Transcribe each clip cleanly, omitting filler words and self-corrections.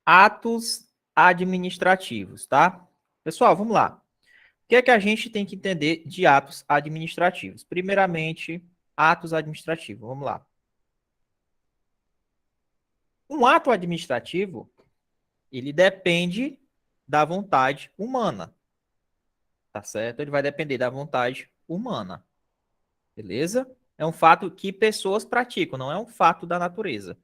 Atos administrativos, tá? Pessoal, vamos lá. O que é que a gente tem que entender de atos administrativos? Primeiramente, atos administrativos. Vamos lá. Um ato administrativo, ele depende da vontade humana, tá certo? Ele vai depender da vontade humana, beleza? É um fato que pessoas praticam, não é um fato da natureza.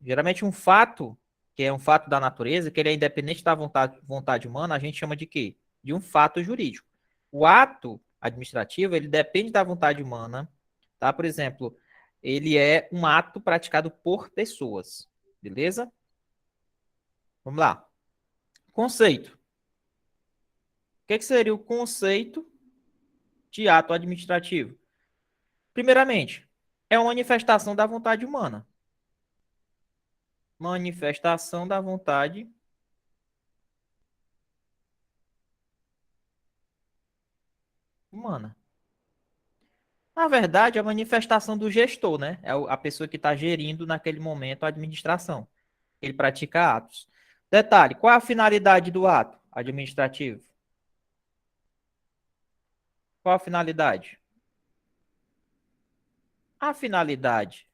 Geralmente um fato, que é um fato da natureza, que ele é independente da vontade humana, a gente chama de quê? De um fato jurídico. O ato administrativo, ele depende da vontade humana, tá? Por exemplo, ele é um ato praticado por pessoas, beleza? Vamos lá. Conceito. O que seria o conceito de ato administrativo? Primeiramente, é uma manifestação da vontade humana. Manifestação da vontade humana. Na verdade, é a manifestação do gestor, né? É a pessoa que está gerindo naquele momento a administração. Ele pratica atos. Detalhe, qual é a finalidade do ato administrativo? Qual a finalidade? A finalidade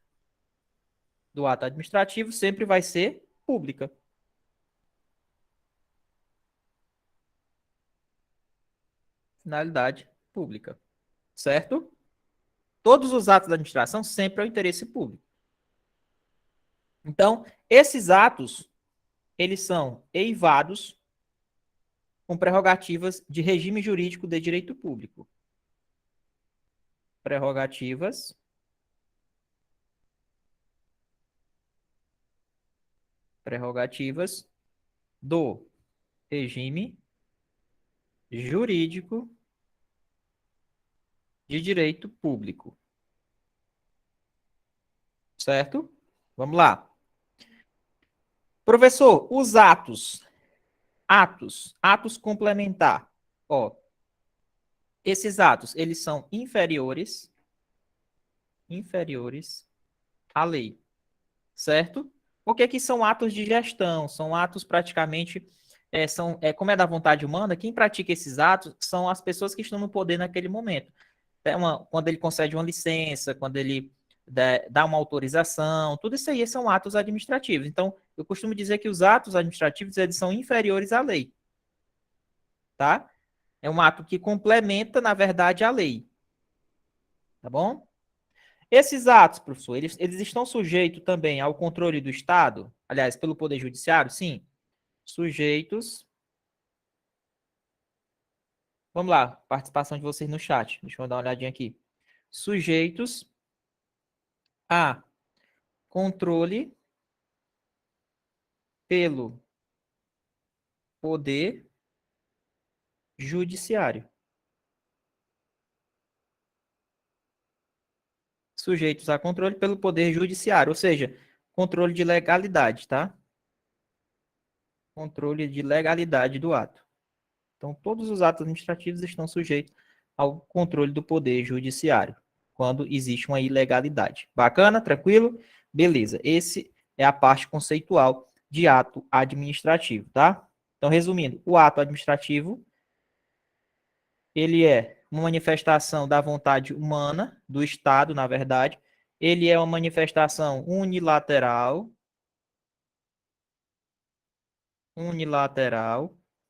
do ato administrativo sempre vai ser pública. Finalidade pública. Certo? Todos os atos da administração sempre é o interesse público. Então, esses atos, eles são eivados com prerrogativas de regime jurídico de direito público. Prerrogativas do regime jurídico de direito público. Certo? Vamos lá. Professor, os atos complementar. Ó, esses atos, eles são inferiores à lei. Certo? O que são atos de gestão? São atos praticamente, como é da vontade humana, quem pratica esses atos são as pessoas que estão no poder naquele momento. Quando ele concede uma licença, quando ele dá uma autorização, tudo isso aí são atos administrativos. Então, eu costumo dizer que os atos administrativos eles são inferiores à lei. Tá? É um ato que complementa, na verdade, a lei. Tá bom? Esses atos, professor, eles estão sujeitos também ao controle do Estado? Aliás, pelo Poder Judiciário? Sim. Sujeitos. Vamos lá, participação de vocês no chat. Deixa eu dar uma olhadinha aqui. Sujeitos a controle pelo Poder Judiciário. Sujeitos a controle pelo Poder Judiciário, ou seja, controle de legalidade, tá? Controle de legalidade do ato. Então, todos os atos administrativos estão sujeitos ao controle do Poder Judiciário, quando existe uma ilegalidade. Bacana? Tranquilo? Beleza. Esse é a parte conceitual de ato administrativo, tá? Então, resumindo, o ato administrativo, ele é uma manifestação da vontade humana, do Estado, na verdade. Ele é uma manifestação unilateral,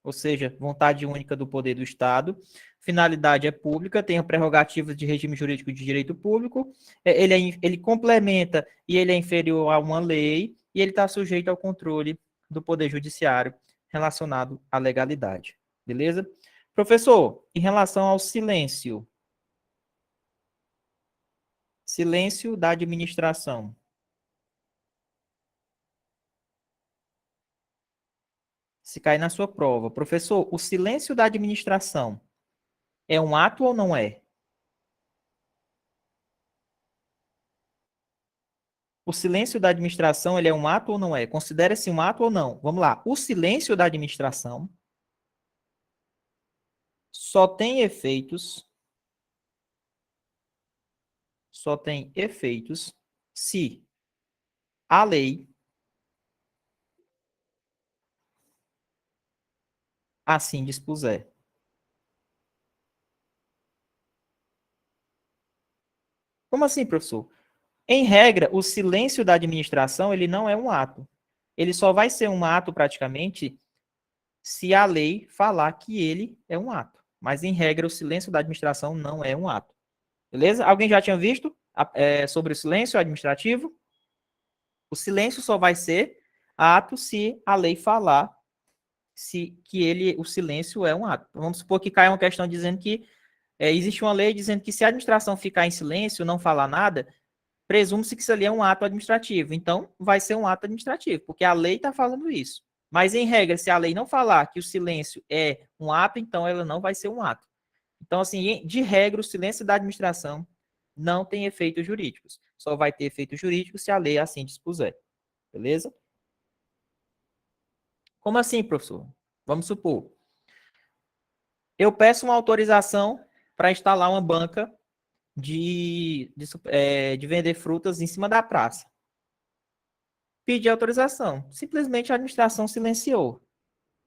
ou seja, vontade única do poder do Estado. Finalidade é pública, tem prerrogativas de regime jurídico de direito público, ele complementa e ele é inferior a uma lei, e ele está sujeito ao controle do Poder Judiciário relacionado à legalidade. Beleza? Professor, em relação ao silêncio, silêncio da administração. Se cair na sua prova, professor, o silêncio da administração é um ato ou não é? O silêncio da administração, ele é um ato ou não é? Considera-se um ato ou não? Vamos lá. O silêncio da administração só tem efeitos se a lei assim dispuser. Como assim, professor? Em regra, o silêncio da administração ele não é um ato. Ele só vai ser um ato praticamente se a lei falar que ele é um ato. Mas, em regra, o silêncio da administração não é um ato. Beleza? Alguém já tinha visto sobre o silêncio administrativo? O silêncio só vai ser ato se a lei falar que o silêncio é um ato. Vamos supor que caia uma questão dizendo que existe uma lei dizendo que se a administração ficar em silêncio, não falar nada, presume-se que isso ali é um ato administrativo. Então, vai ser um ato administrativo, porque a lei está falando isso. Mas, em regra, se a lei não falar que o silêncio é um ato, então ela não vai ser um ato. Então, assim, de regra, o silêncio da administração não tem efeitos jurídicos. Só vai ter efeitos jurídicos se a lei assim dispuser. Beleza? Como assim, professor? Vamos supor. Eu peço uma autorização para instalar uma banca de vender frutas em cima da praça. Pedi autorização. Simplesmente a administração silenciou.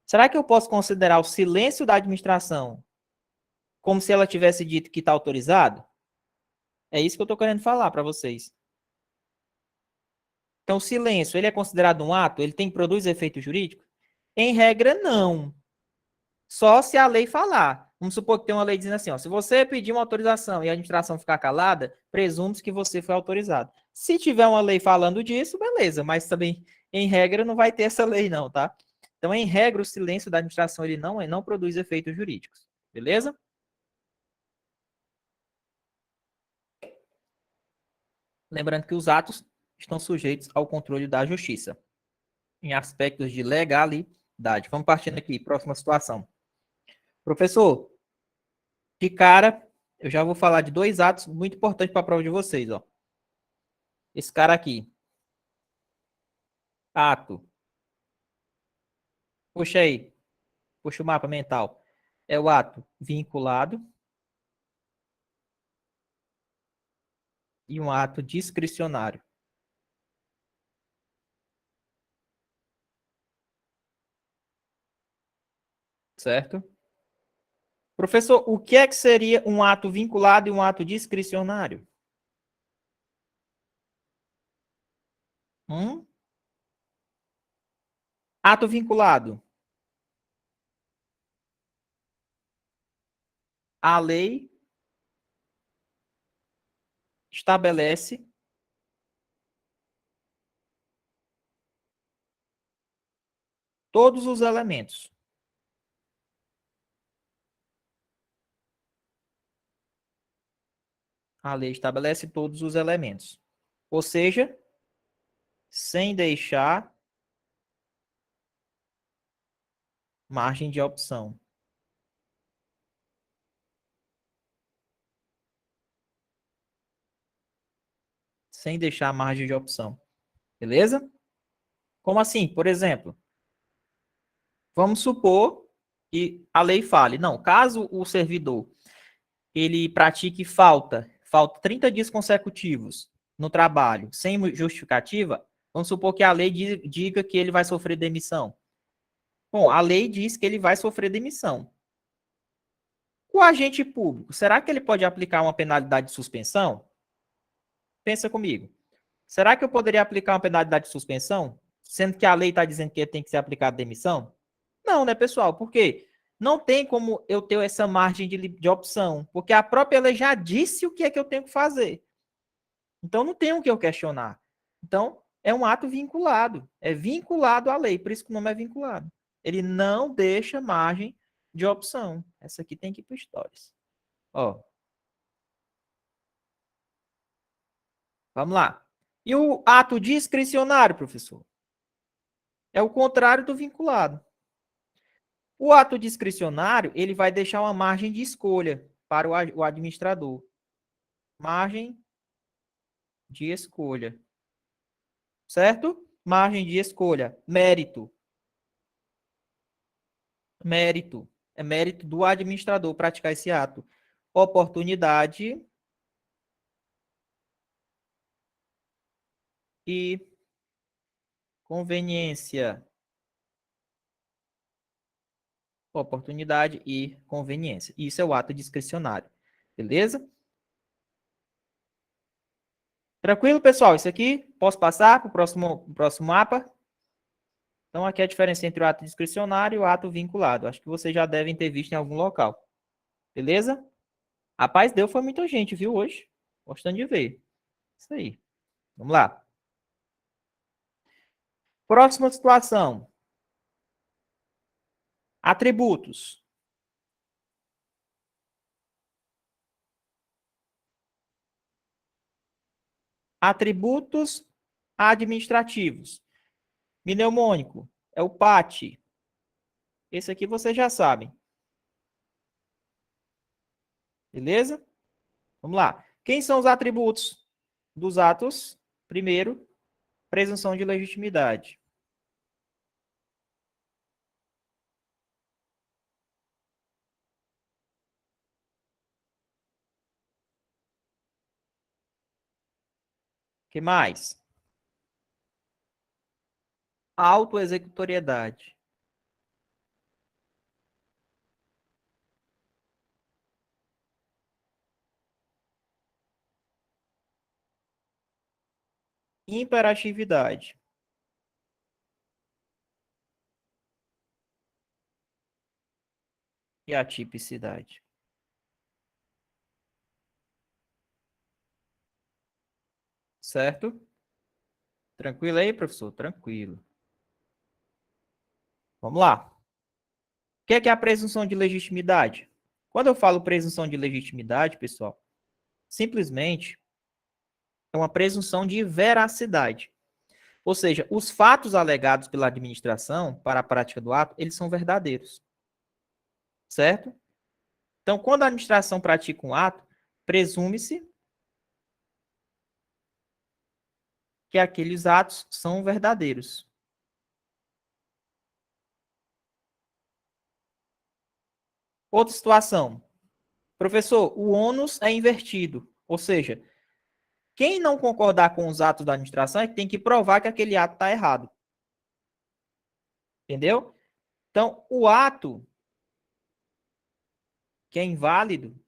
Será que eu posso considerar o silêncio da administração como se ela tivesse dito que está autorizado? É isso que eu estou querendo falar para vocês. Então, o silêncio, ele é considerado um ato? Ele produz efeito jurídico? Em regra, não. Só se a lei falar. Vamos supor que tem uma lei dizendo assim, ó, se você pedir uma autorização e a administração ficar calada, presume-se que você foi autorizado. Se tiver uma lei falando disso, beleza, mas também, em regra, não vai ter essa lei não, tá? Então, em regra, o silêncio da administração ele não produz efeitos jurídicos, beleza? Lembrando que os atos estão sujeitos ao controle da justiça, em aspectos de legalidade. Vamos partindo aqui, próxima situação. Professor, de cara, eu já vou falar de dois atos muito importantes para a prova de vocês, ó. Esse cara aqui, ato, puxa aí, puxa o mapa mental. É o ato vinculado e um ato discricionário, certo? Professor, o que é que seria um ato vinculado e um ato discricionário? Hum? Ato vinculado. A lei estabelece todos os elementos. A lei estabelece todos os elementos. Ou seja, sem deixar margem de opção. Sem deixar margem de opção. Beleza? Como assim? Por exemplo, vamos supor que a lei fale, não, caso o servidor ele pratique falta 30 dias consecutivos no trabalho, sem justificativa, vamos supor que a lei diga que ele vai sofrer demissão. Bom, a lei diz que ele vai sofrer demissão. O agente público, será que ele pode aplicar uma penalidade de suspensão? Pensa comigo. Será que eu poderia aplicar uma penalidade de suspensão, sendo que a lei está dizendo que tem que ser aplicada demissão? Não, né, pessoal? Por quê? Não tem como eu ter essa margem de opção, porque a própria lei já disse o que é que eu tenho que fazer. Então, não tem o que eu questionar. Então, é um ato vinculado. É vinculado à lei, por isso que o nome é vinculado. Ele não deixa margem de opção. Essa aqui tem que ir para stories. Ó, vamos lá. E o ato discricionário, professor? É o contrário do vinculado. O ato discricionário, ele vai deixar uma margem de escolha para o administrador. Margem de escolha. Certo? Margem de escolha. Mérito. Mérito. É mérito do administrador praticar esse ato. Oportunidade e conveniência, oportunidade e conveniência. Isso é o ato discricionário. Beleza? Tranquilo, pessoal? Isso aqui, posso passar para o próximo mapa? Então, aqui é a diferença entre o ato discricionário e o ato vinculado. Acho que vocês já devem ter visto em algum local. Beleza? Rapaz, deu foi muita gente, viu, hoje? Gostando de ver. Isso aí. Vamos lá. Próxima situação. Atributos. Atributos administrativos. Mnemônico é o PAT. Esse aqui vocês já sabem. Beleza? Vamos lá. Quem são os atributos dos atos? Primeiro, presunção de legitimidade. Que mais? Autoexecutoriedade. Imperatividade. E a tipicidade. Certo? Tranquilo aí, professor? Tranquilo. Vamos lá. O que é a presunção de legitimidade? Quando eu falo presunção de legitimidade, pessoal, simplesmente é uma presunção de veracidade. Ou seja, os fatos alegados pela administração para a prática do ato, eles são verdadeiros. Certo? Então, quando a administração pratica um ato, presume-se que aqueles atos são verdadeiros. Outra situação. Professor, o ônus é invertido. Ou seja, quem não concordar com os atos da administração é que tem que provar que aquele ato está errado. Entendeu? Então, o ato que é inválido,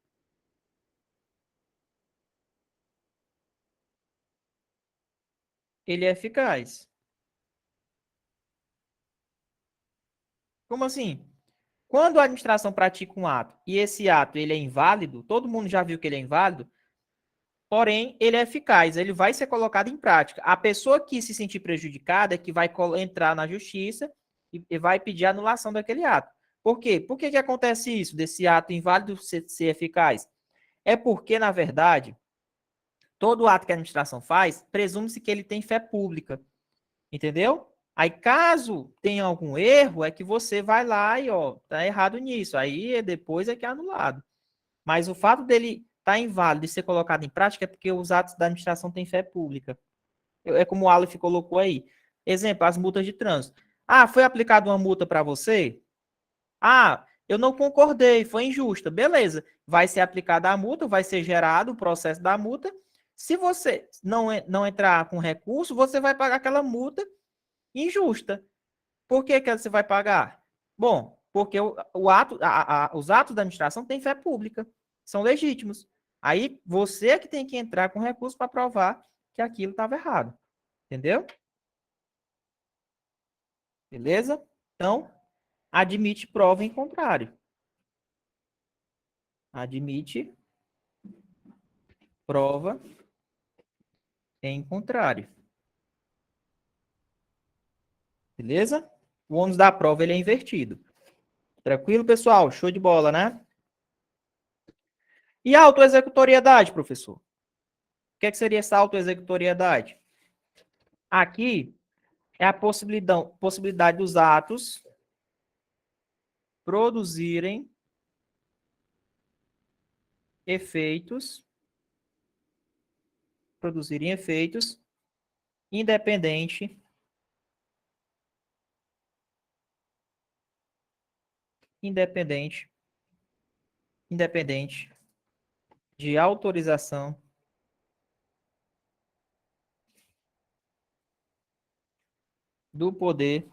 ele é eficaz. Como assim? Quando a administração pratica um ato e esse ato ele é inválido, todo mundo já viu que ele é inválido, porém ele é eficaz, ele vai ser colocado em prática. A pessoa que se sentir prejudicada é que vai entrar na justiça e vai pedir a anulação daquele ato. Por quê? Por que acontece isso, desse ato inválido ser eficaz? É porque, na verdade, todo ato que a administração faz, presume-se que ele tem fé pública. Entendeu? Aí, caso tenha algum erro, é que você vai lá e, ó, tá errado nisso. Aí, depois é que é anulado. Mas o fato dele estar tá inválido e ser colocado em prática é porque os atos da administração têm fé pública. É como o Aleph colocou aí. Exemplo, as multas de trânsito. Ah, foi aplicada uma multa para você? Ah, eu não concordei, foi injusta. Beleza. Vai ser aplicada a multa, vai ser gerado o processo da multa. Se você não entrar com recurso, você vai pagar aquela multa injusta. Por que você vai pagar? Bom, porque os atos da administração têm fé pública, são legítimos. Aí você é que tem que entrar com recurso para provar que aquilo estava errado. Entendeu? Beleza? Então, admite prova em contrário. Admite prova em contrário. Beleza? O ônus da prova ele é invertido. Tranquilo, pessoal? Show de bola, né? E a autoexecutoriedade, professor? O que seria essa autoexecutoriedade? Aqui é a possibilidade dos atos produzirem efeitos, independente, independente, independente de autorização do Poder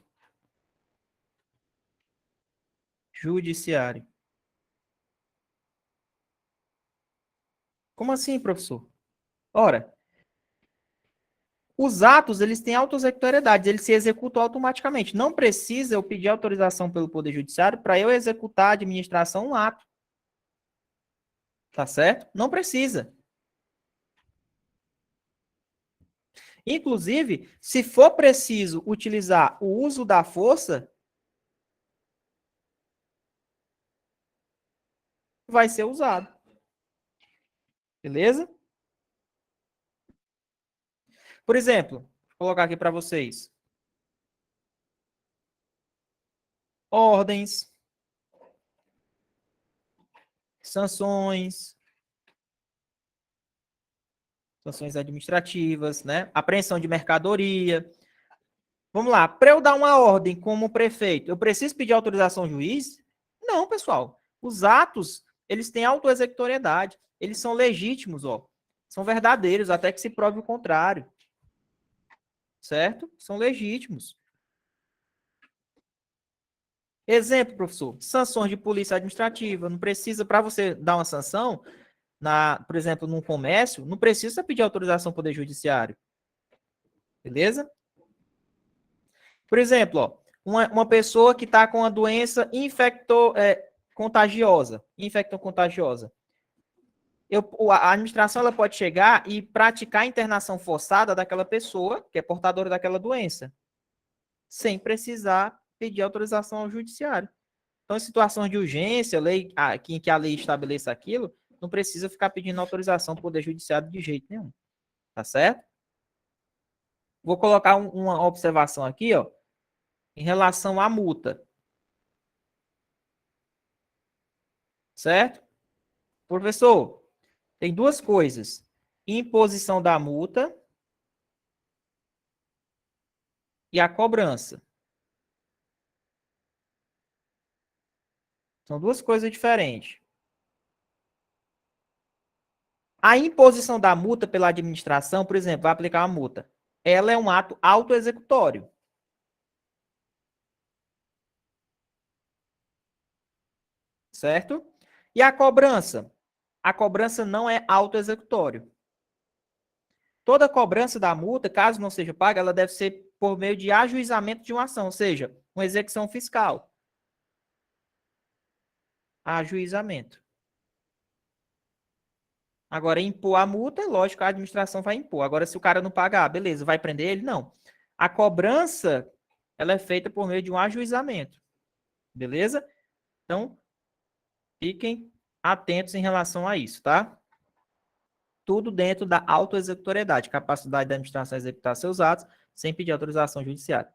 Judiciário. Como assim, professor? Ora, os atos, eles têm auto-executoriedade, eles se executam automaticamente. Não precisa eu pedir autorização pelo Poder Judiciário para eu executar a administração um ato. Tá certo? Não precisa. Inclusive, se for preciso utilizar o uso da força, vai ser usado. Beleza? Por exemplo, vou colocar aqui para vocês. Ordens, sanções, sanções administrativas, né? Apreensão de mercadoria. Vamos lá, para eu dar uma ordem como prefeito, eu preciso pedir autorização ao juiz? Não, pessoal. Os atos, eles têm autoexecutoriedade. Eles são legítimos, ó. São verdadeiros, até que se prove o contrário. Certo? São legítimos. Exemplo, professor, sanções de polícia administrativa. Não precisa, para você dar uma sanção, por exemplo, num comércio, não precisa pedir autorização ao Poder Judiciário. Beleza? Por exemplo, ó, uma pessoa que está com uma doença contagiosa, infectocontagiosa. A administração ela pode chegar e praticar a internação forçada daquela pessoa, que é portadora daquela doença, sem precisar pedir autorização ao judiciário. Então, em situações de urgência, em que a lei estabeleça aquilo, não precisa ficar pedindo autorização para o Poder Judiciário de jeito nenhum. Tá certo? Vou colocar uma observação aqui, ó, em relação à multa. Certo? Professor, tem duas coisas. Imposição da multa e a cobrança. São duas coisas diferentes. A imposição da multa pela administração, por exemplo, vai aplicar uma multa. Ela é um ato autoexecutório. Certo? E a cobrança? A cobrança não é autoexecutório. Toda cobrança da multa, caso não seja paga, ela deve ser por meio de ajuizamento de uma ação, ou seja, uma execução fiscal. Ajuizamento. Agora, impor a multa, lógico, a administração vai impor. Agora, se o cara não pagar, beleza, vai prender ele? Não. A cobrança, ela é feita por meio de um ajuizamento. Beleza? Então, fiquem atentos em relação a isso, tá? Tudo dentro da autoexecutoriedade, capacidade da administração executar seus atos sem pedir autorização judiciária.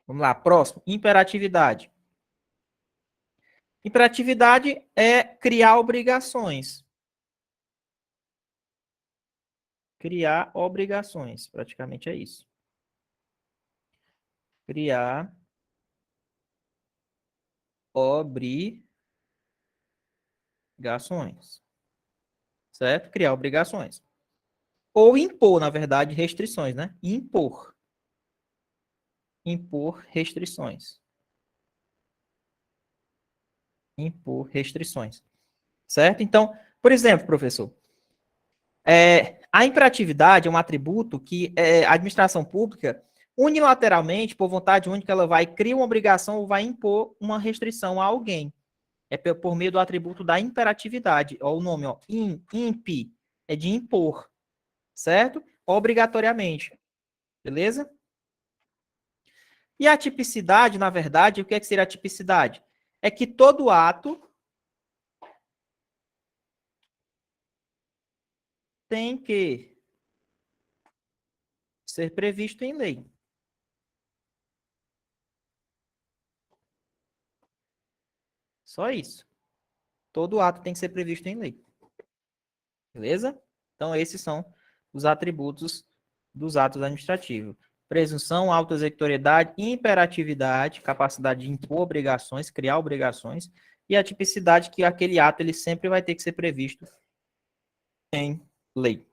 Vamos lá, próximo, imperatividade. Imperatividade é criar obrigações. Criar obrigações, praticamente é isso. Criar obrigações. Certo? Criar obrigações. Ou impor, na verdade, restrições, né? Impor. Impor restrições. Impor restrições. Certo? Então, por exemplo, professor, a imperatividade é um atributo que a administração pública, unilateralmente, por vontade única, ela vai criar uma obrigação ou vai impor uma restrição a alguém. É por meio do atributo da imperatividade. Ó, o nome, ó, imp, é de impor, certo? Obrigatoriamente. Beleza? E a tipicidade, na verdade, o que é que seria a tipicidade? É que todo ato tem que ser previsto em lei. Só isso. Todo ato tem que ser previsto em lei. Beleza? Então, esses são os atributos dos atos administrativos. Presunção, autoexecutoriedade, imperatividade, capacidade de impor obrigações, criar obrigações, e a tipicidade, que aquele ato ele sempre vai ter que ser previsto em lei.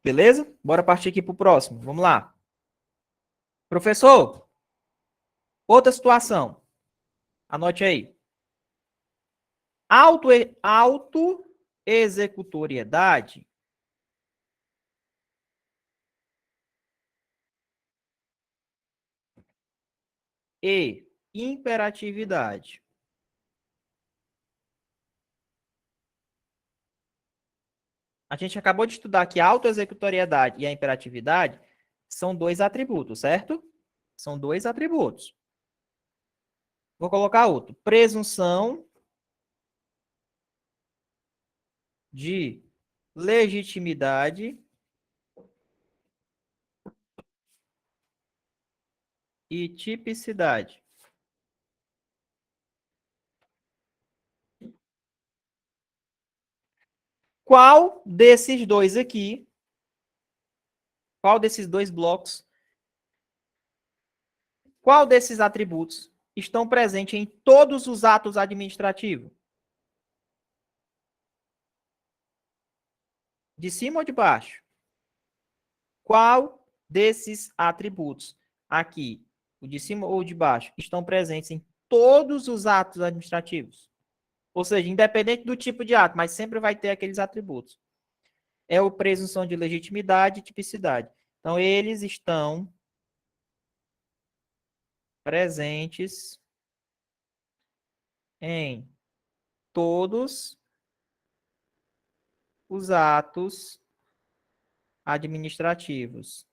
Beleza? Bora partir aqui para o próximo. Vamos lá. Professor, outra situação. Anote aí. Autoexecutoriedade e imperatividade. A gente acabou de estudar que a autoexecutoriedade e a imperatividade são dois atributos, certo? São dois atributos. Vou colocar outro. Presunção de legitimidade e tipicidade. Qual desses dois aqui, qual desses dois blocos, qual desses atributos estão presentes em todos os atos administrativos? De cima ou de baixo? Qual desses atributos aqui, o de cima ou de baixo, estão presentes em todos os atos administrativos? Ou seja, independente do tipo de ato, mas sempre vai ter aqueles atributos. É o presunção de legitimidade e tipicidade. Então, eles estão presentes em todos os atos administrativos.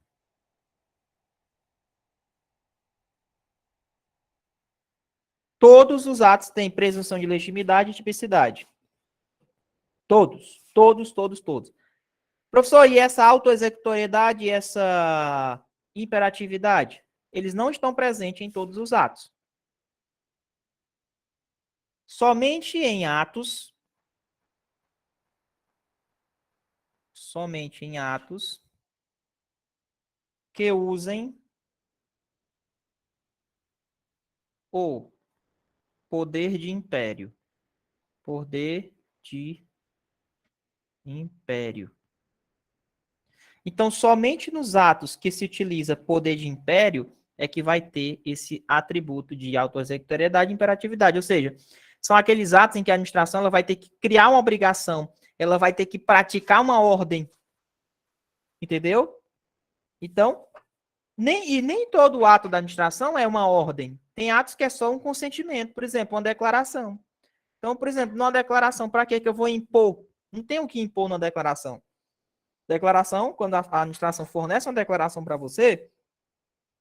Todos os atos têm presunção de legitimidade e tipicidade. Todos, todos, todos, todos. Professor, e essa autoexecutoriedade e essa imperatividade? Eles não estão presentes em todos os atos. Somente em atos que usem o poder de império. Poder de império. Então, somente nos atos que se utiliza poder de império é que vai ter esse atributo de autoexecutoriedade e imperatividade. Ou seja, são aqueles atos em que a administração ela vai ter que criar uma obrigação, ela vai ter que praticar uma ordem. Entendeu? Então, nem todo ato da administração é uma ordem. Tem atos que é só um consentimento. Por exemplo, uma declaração. Então, por exemplo, numa declaração, para que eu vou impor? Não tem o que impor na declaração. Declaração, quando a administração fornece uma declaração para você,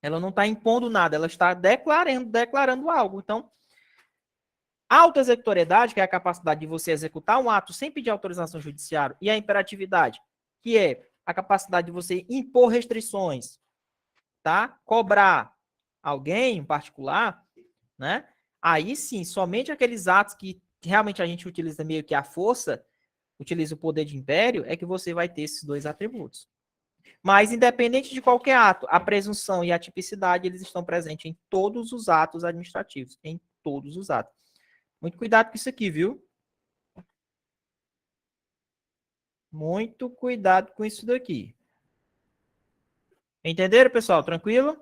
ela não está impondo nada, ela está declarando algo. Então, a autoexecutoriedade, que é a capacidade de você executar um ato sem pedir autorização judiciária, e a imperatividade, que é a capacidade de você impor restrições, tá? Cobrar alguém em particular, né? Aí sim, somente aqueles atos que realmente a gente utiliza meio que a força, utiliza o poder de império, é que você vai ter esses dois atributos. Mas, independente de qualquer ato, a presunção e a tipicidade, eles estão presentes em todos os atos administrativos. Em todos os atos. Muito cuidado com isso aqui, viu? Muito cuidado com isso daqui. Entenderam, pessoal? Tranquilo?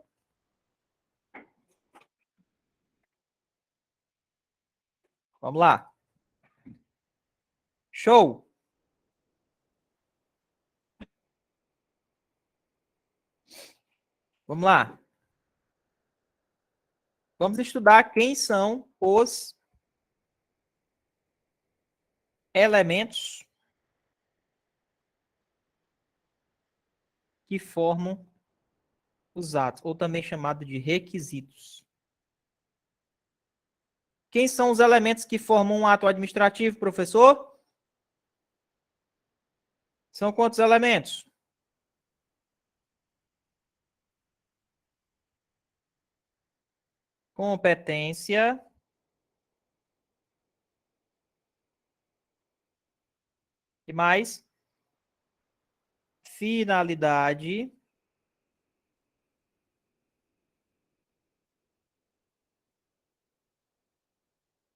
Vamos lá. Show! Vamos lá. Vamos estudar quem são os elementos que formam os atos, ou também chamado de requisitos. Quem são os elementos que formam um ato administrativo, professor? São quantos elementos? Competência. E mais? Finalidade.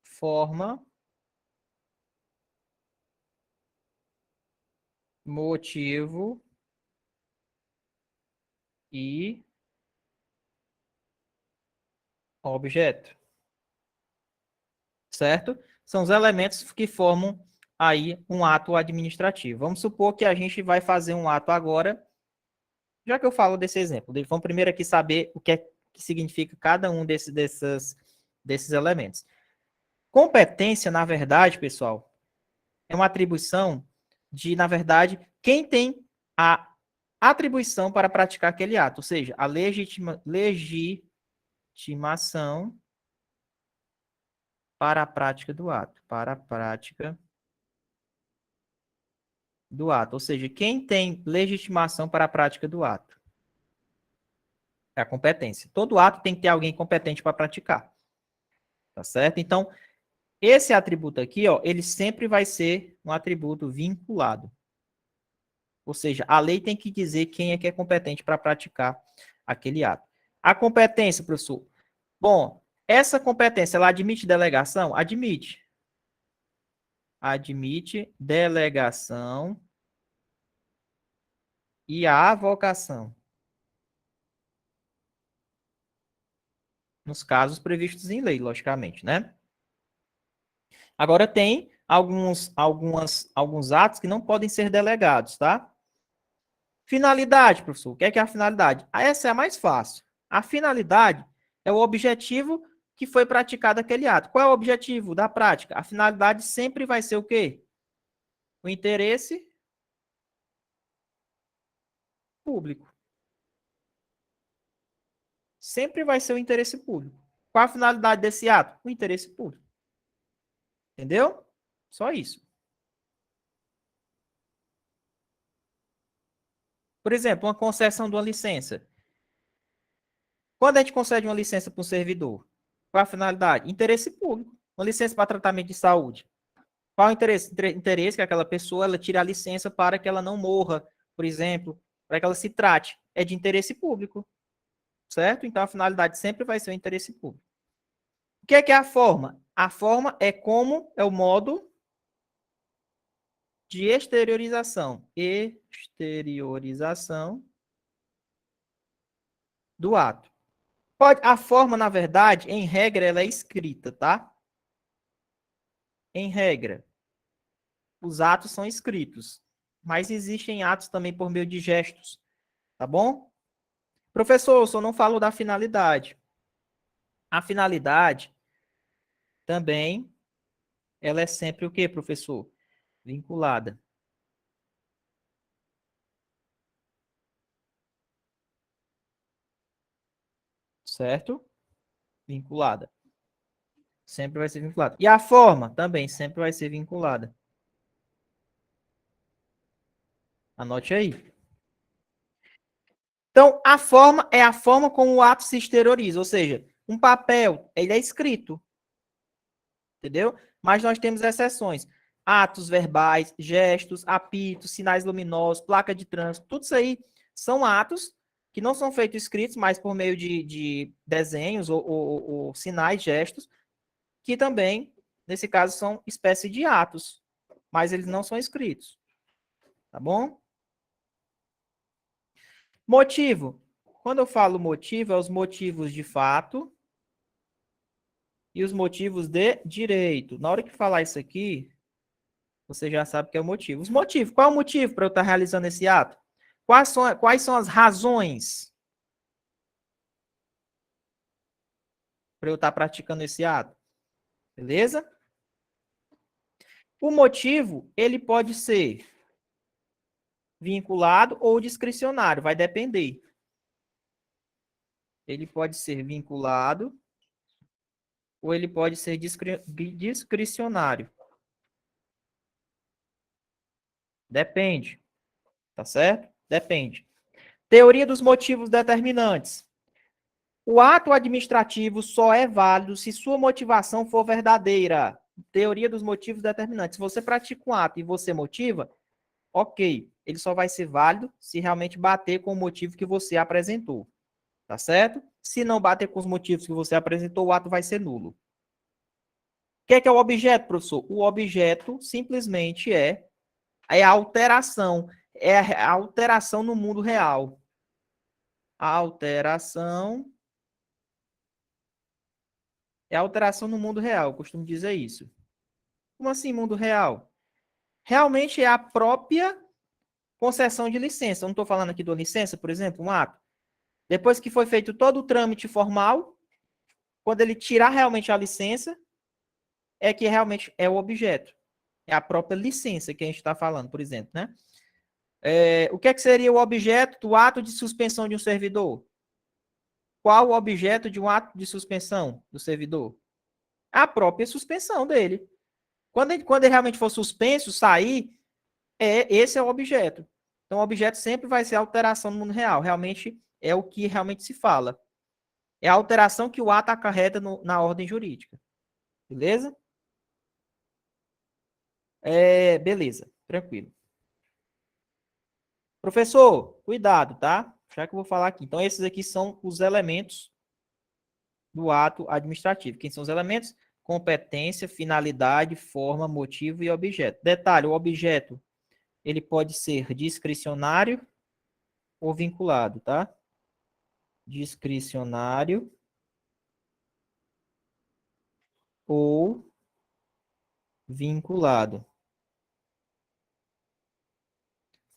Forma. Motivo e objeto. Certo? São os elementos que formam aí um ato administrativo. Vamos supor que a gente vai fazer um ato agora, já que eu falo desse exemplo. Vamos primeiro aqui saber o que é que significa cada um desses elementos. Competência, na verdade, pessoal, é uma atribuição de, na verdade, quem tem a atribuição para praticar aquele ato, ou seja, a legitimação para a prática do ato, para a prática do ato, ou seja, quem tem legitimação para a prática do ato. É a competência. Todo ato tem que ter alguém competente para praticar. Tá certo? Então, esse atributo aqui, ó, ele sempre vai ser um atributo vinculado. Ou seja, a lei tem que dizer quem é que é competente para praticar aquele ato. A competência, professor. Bom, essa competência, ela admite delegação? Admite. Admite delegação e a avocação. Nos casos previstos em lei, logicamente, né? Agora tem alguns atos que não podem ser delegados, tá? Finalidade, professor. O que é a finalidade? Essa é a mais fácil. A finalidade é o objetivo que foi praticado aquele ato. Qual é o objetivo da prática? A finalidade sempre vai ser o quê? O interesse público. Sempre vai ser o interesse público. Qual a finalidade desse ato? O interesse público. Entendeu? Só isso. Por exemplo, uma concessão de uma licença. Quando a gente concede uma licença para um servidor, qual a finalidade? Interesse público. Uma licença para tratamento de saúde. Qual o interesse? Interesse que aquela pessoa ela tire a licença para que ela não morra, por exemplo, para que ela se trate. É de interesse público, certo? Então a finalidade sempre vai ser o interesse público. O que é a forma? A forma é como é o modo de exteriorização. Exteriorização do ato. A forma, na verdade, em regra, ela é escrita, tá? Em regra, os atos são escritos, mas existem atos também por meio de gestos, tá bom? Professor, eu só não falo da finalidade. A finalidade também, ela é sempre o quê, professor? Vinculada. Certo? Vinculada. Sempre vai ser vinculada. E a forma também sempre vai ser vinculada. Anote aí. Então, a forma é a forma como o ato se exterioriza, ou seja, um papel, ele é escrito, entendeu? Mas nós temos exceções. Atos verbais, gestos, apitos, sinais luminosos, placa de trânsito, tudo isso aí são atos que não são feitos escritos, mas por meio de desenhos ou sinais, gestos, que também, nesse caso, são espécie de atos, mas eles não são escritos, tá bom? Motivo. Quando eu falo motivo, é os motivos de fato e os motivos de direito. Na hora que falar isso aqui, você já sabe que é o motivo. Os motivos. Qual é o motivo para eu estar realizando esse ato? Quais são as razões para eu estar praticando esse ato? Beleza? O motivo, ele pode ser vinculado ou discricionário, vai depender. Ele pode ser vinculado ou ele pode ser discricionário. Depende, tá certo? Depende. Teoria dos motivos determinantes. O ato administrativo só é válido se sua motivação for verdadeira. Teoria dos motivos determinantes. Se você pratica um ato e você motiva, ok, ele só vai ser válido se realmente bater com o motivo que você apresentou. Tá certo? Se não bater com os motivos que você apresentou, o ato vai ser nulo. O que é o objeto, professor? O objeto simplesmente é a alteração. É a alteração no mundo real. alteração é alteração no mundo real, eu costumo dizer isso. Como assim mundo real? Realmente é a própria concessão de licença. Eu não estou falando aqui de uma licença, por exemplo, um ato. Depois que foi feito todo o trâmite formal, quando ele tirar realmente a licença, é que realmente é o objeto. É a própria licença que a gente está falando, por exemplo, né? O que é que seria o objeto do ato de suspensão de um servidor? Qual o objeto de um ato de suspensão do servidor? A própria suspensão dele. Quando ele realmente for suspenso, sair, esse é o objeto. Então, o objeto sempre vai ser alteração no mundo real. Realmente é o que realmente se fala. É a alteração que o ato acarreta na ordem jurídica. Beleza? Beleza, tranquilo. Professor, cuidado, tá? Já que eu vou falar aqui. Então, esses aqui são os elementos do ato administrativo. Quem são os elementos? Competência, finalidade, forma, motivo e objeto. Detalhe, o objeto, ele pode ser discricionário ou vinculado, tá? Discricionário ou vinculado.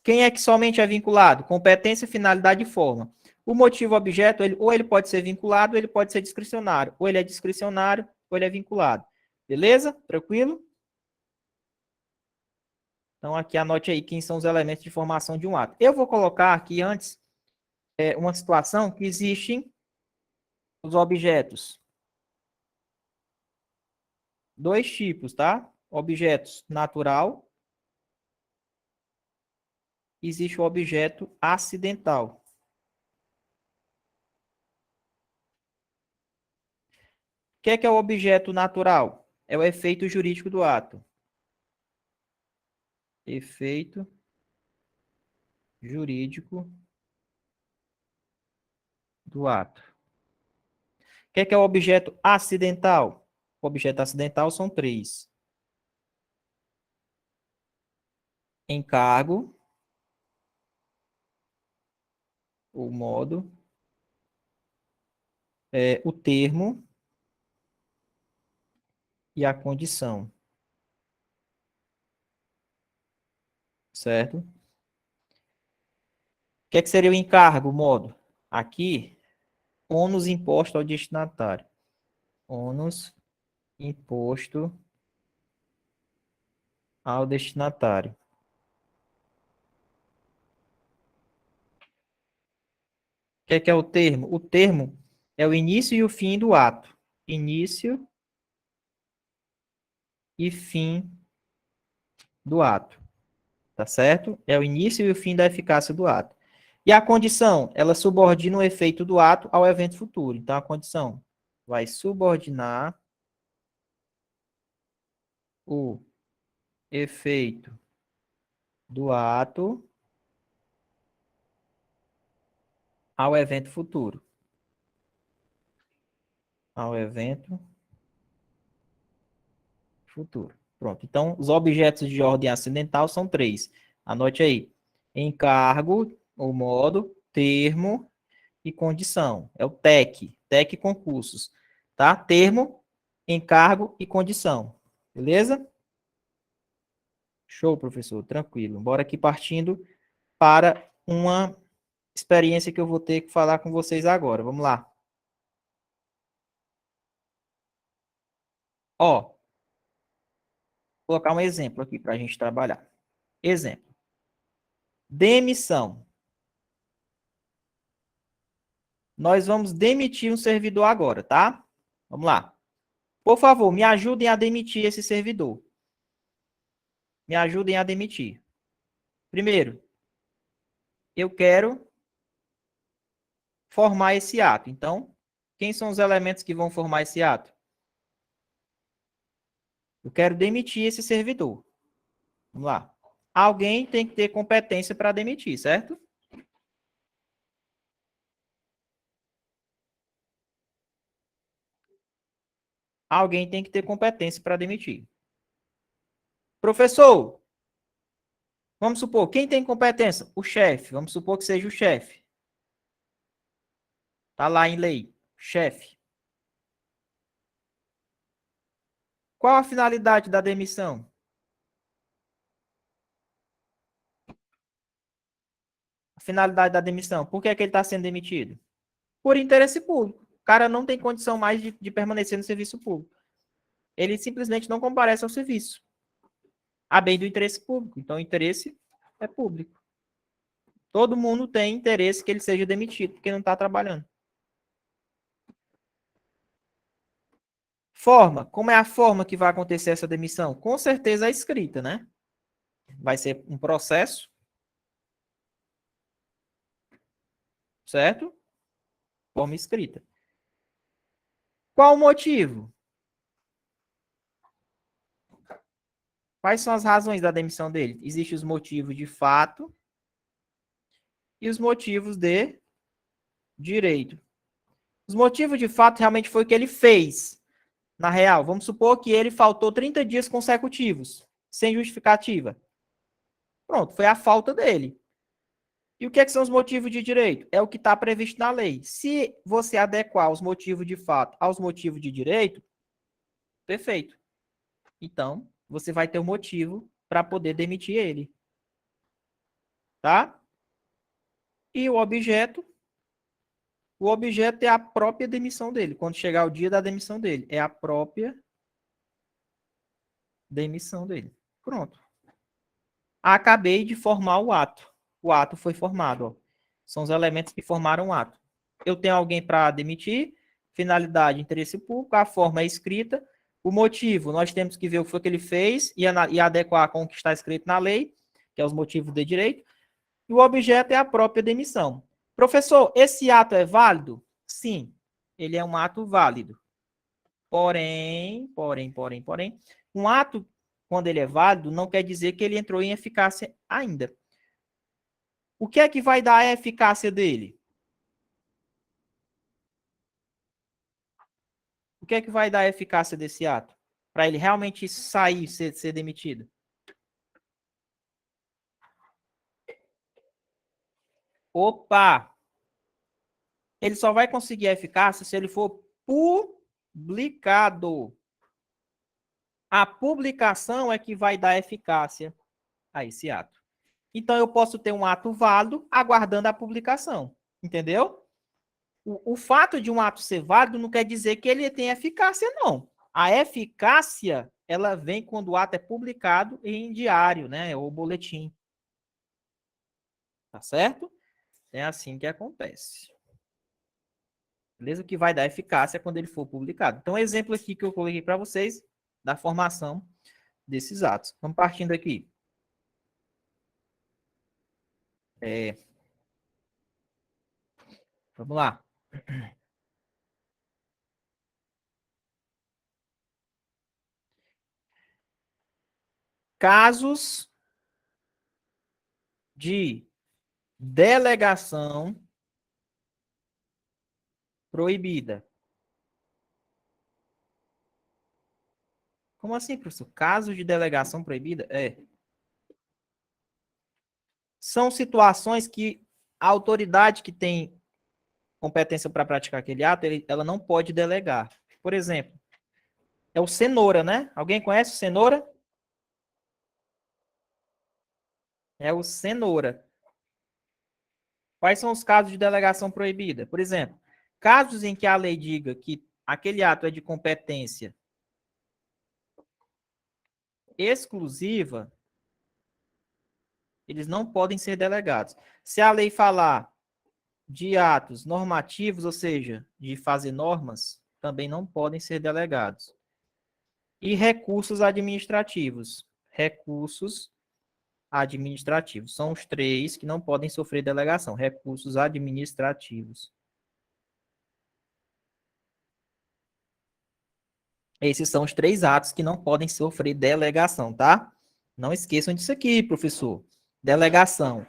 Quem é que somente é vinculado? Competência, finalidade e forma. O motivo objeto, ou ele pode ser vinculado, ou ele pode ser discricionário. Ou ele é discricionário, ou ele é vinculado. Beleza? Tranquilo? Então, aqui anote aí quem são os elementos de formação de um ato. Eu vou colocar aqui antes uma situação que existem os objetos. Dois tipos, tá? Objetos natural. Existe o objeto acidental. O que é o objeto natural? É o efeito jurídico do ato. Efeito jurídico do ato. O que é o objeto acidental? O objeto acidental são três: encargo, o modo, o termo e a condição. Certo? O que seria o encargo, o modo? Aqui, ônus imposto ao destinatário. Ônus imposto ao destinatário. O que é o termo? O termo é o início e o fim do ato. Início e fim do ato. Tá certo? É o início e o fim da eficácia do ato. E a condição? Ela subordina o efeito do ato ao evento futuro. Então, a condição vai subordinar o efeito do ato ao evento futuro. Ao evento futuro. Pronto. Então, os objetos de ordem acidental são três. Anote aí. Encargo, o modo, termo e condição. É o TEC. TEC concursos. Tá? Termo, encargo e condição. Beleza? Show, professor. Tranquilo. Bora aqui partindo para uma experiência que eu vou ter que falar com vocês agora. Vamos lá. Ó, vou colocar um exemplo aqui para a gente trabalhar. Exemplo. Demissão. Nós vamos demitir um servidor agora, tá? Vamos lá. Por favor, me ajudem a demitir esse servidor. Me ajudem a demitir. Primeiro, eu quero formar esse ato. Então, quem são os elementos que vão formar esse ato? Eu quero demitir esse servidor. Vamos lá. Alguém tem que ter competência para demitir, certo? Alguém tem que ter competência para demitir. Professor, vamos supor, quem tem competência? O chefe. Vamos supor que seja o chefe. Tá lá em lei. Chefe. Qual a finalidade da demissão? A finalidade da demissão. Por que é que ele está sendo demitido? Por interesse público. O cara não tem condição mais de permanecer no serviço público. Ele simplesmente não comparece ao serviço. A bem do interesse público. Então, o interesse é público. Todo mundo tem interesse que ele seja demitido, porque não está trabalhando. Forma. Como é a forma que vai acontecer essa demissão? Com certeza a escrita, né? Vai ser um processo. Certo? Forma escrita. Qual o motivo? Quais são as razões da demissão dele? Existem os motivos de fato e os motivos de direito. Os motivos de fato realmente foi o que ele fez. Na real, vamos supor que ele faltou 30 dias consecutivos, sem justificativa. Pronto, foi a falta dele. E o que, são os motivos de direito? É o que está previsto na lei. Se você adequar os motivos de fato aos motivos de direito, perfeito. Então, você vai ter um motivo para poder demitir ele. Tá? E o objeto é a própria demissão dele. Quando chegar o dia da demissão dele, é a própria demissão dele. Pronto. Acabei de formar o ato. O ato foi formado. Ó. São os elementos que formaram o ato. Eu tenho alguém para demitir, finalidade, interesse público, a forma é escrita, o motivo, nós temos que ver o que foi que ele fez e adequar com o que está escrito na lei, que é os motivos de direito, e o objeto é a própria demissão. Professor, esse ato é válido? Sim, ele é um ato válido. Porém, um ato, quando ele é válido, não quer dizer que ele entrou em eficácia ainda. O que é que vai dar a eficácia dele? O que é que vai dar a eficácia desse ato? Para ele realmente sair, ser demitido? Opa! Ele só vai conseguir a eficácia se ele for publicado. A publicação é que vai dar eficácia a esse ato. Então, eu posso ter um ato válido aguardando a publicação. Entendeu? O fato de um ato ser válido não quer dizer que ele tem eficácia, não. A eficácia, ela vem quando o ato é publicado em diário, né? Ou boletim. Tá certo? É assim que acontece. Beleza? O que vai dar eficácia quando ele for publicado. Então, exemplo aqui que eu coloquei para vocês da formação desses atos. Vamos partindo aqui. Vamos lá. Casos de delegação proibida. Como assim, professor? Casos de delegação proibida? São situações que a autoridade que tem competência para praticar aquele ato, ela não pode delegar. Por exemplo, é o cenoura, né? Alguém conhece o cenoura? É o cenoura. Quais são os casos de delegação proibida? Por exemplo, casos em que a lei diga que aquele ato é de competência exclusiva, eles não podem ser delegados. Se a lei falar de atos normativos, ou seja, de fazer normas, também não podem ser delegados. E recursos administrativos. Recursos administrativos. São os três que não podem sofrer delegação. Recursos administrativos. Esses são os três atos que não podem sofrer delegação, tá? Não esqueçam disso aqui, professor. Delegação.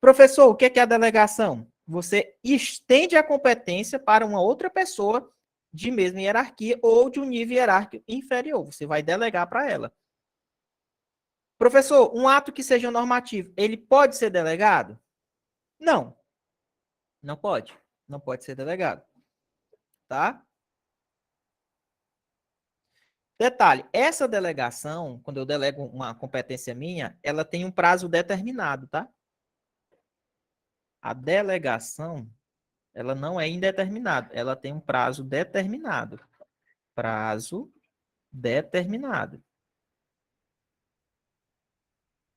Professor, o que é a delegação? Você estende a competência para uma outra pessoa de mesma hierarquia ou de um nível hierárquico inferior. Você vai delegar para ela. Professor, um ato que seja normativo, ele pode ser delegado? Não. Não pode. Não pode ser delegado. Tá? Detalhe, essa delegação, quando eu delego uma competência minha, ela tem um prazo determinado, tá? A delegação, ela não é indeterminada, ela tem um prazo determinado. Prazo determinado.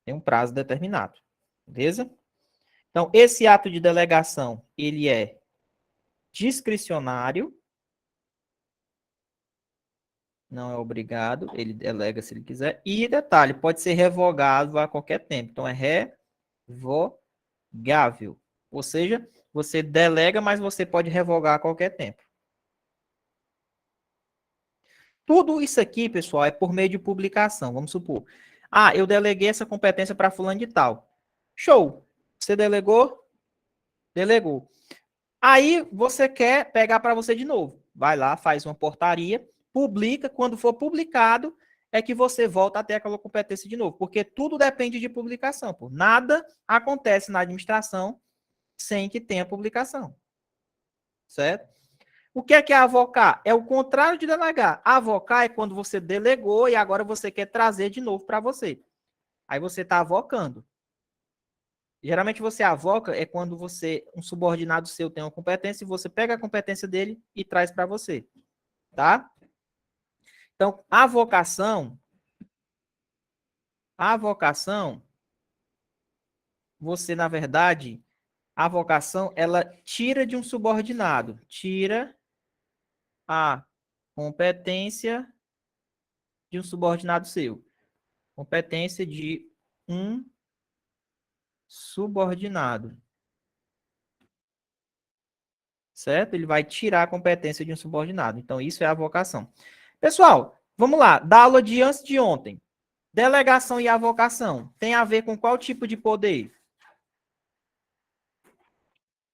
Tem um prazo determinado. Beleza? Então, esse ato de delegação, ele é discricionário, não é obrigado, ele delega se ele quiser. E detalhe, pode ser revogado a qualquer tempo. Então, é revogável. Ou seja, você delega, mas você pode revogar a qualquer tempo. Tudo isso aqui, pessoal, é por meio de publicação. Vamos supor. Ah, eu deleguei essa competência para fulano de tal. Show. Você delegou? Delegou. Aí você quer pegar para você de novo. Vai lá, faz uma portaria, publica. Quando for publicado, é que você volta a ter aquela competência de novo. Porque tudo depende de publicação. Pô. Nada acontece na administração sem que tenha publicação. Certo? O que é avocar? É o contrário de delegar. Avocar é quando você delegou e agora você quer trazer de novo para você. Aí você está avocando. Geralmente você avoca é quando um subordinado seu tem uma competência e você pega a competência dele e traz para você, tá? Então, a vocação, você na verdade, a vocação ela tira de um subordinado, tira a competência de um subordinado seu, competência de um subordinado, certo? Ele vai tirar a competência de um subordinado. Então, isso é a avocação. Pessoal, vamos lá. Da aula de antes de ontem. Delegação e avocação tem a ver com qual tipo de poder?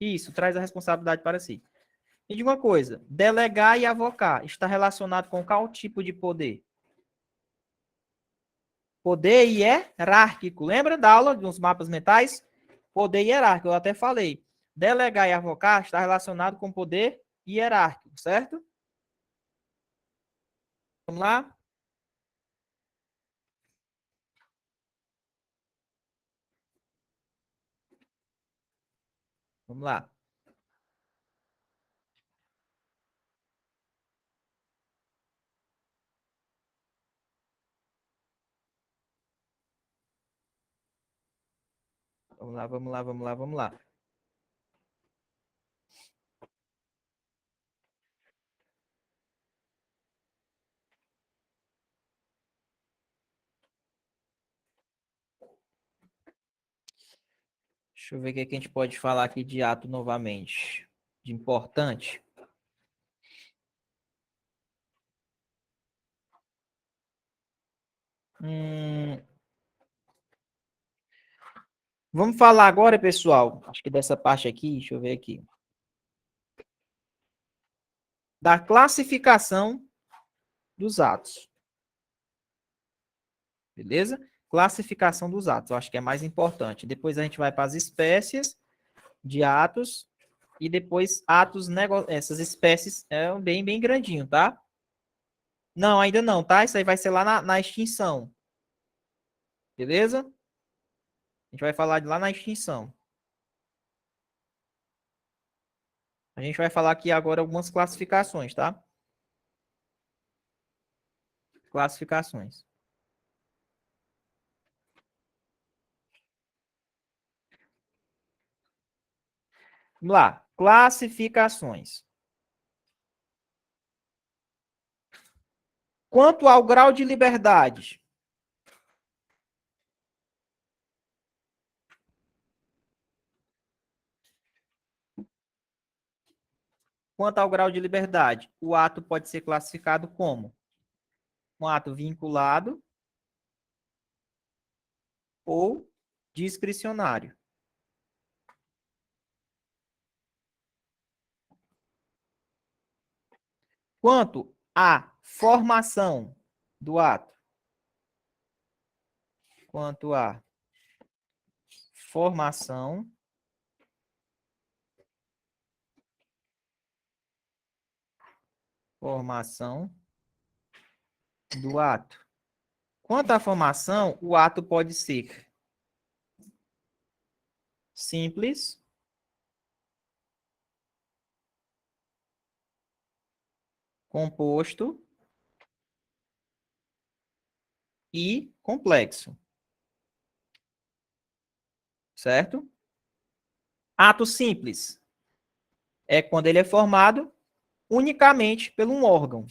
Isso, traz a responsabilidade para si. E de uma coisa, delegar e avocar está relacionado com qual tipo de poder? Poder hierárquico. Lembra da aula dos mapas mentais? Poder hierárquico, eu até falei. Delegar e avocar está relacionado com poder hierárquico, certo? Vamos lá? Vamos lá. Vamos lá, vamos lá, vamos lá, vamos lá. Deixa eu ver o que a gente pode falar aqui de ato novamente. De importante. Hum, Vamos falar agora, pessoal. Acho que dessa parte aqui, deixa eu ver aqui. Da classificação dos atos. Beleza? Classificação dos atos. Eu acho que é mais importante. Depois a gente vai para as espécies de atos. E depois atos, essas espécies é bem, bem grandinho, tá? Não, ainda não, tá? Isso aí vai ser lá na extinção. Beleza? A gente vai falar de lá na extinção. A gente vai falar aqui agora algumas classificações, tá? Classificações. Vamos lá. Classificações. Quanto ao grau de liberdade, o ato pode ser classificado como um ato vinculado ou discricionário. Quanto à formação do ato, quanto à formação Formação do ato. Quanto à formação, o ato pode ser simples, composto e complexo. Certo? Ato simples é quando ele é formado unicamente por um órgão.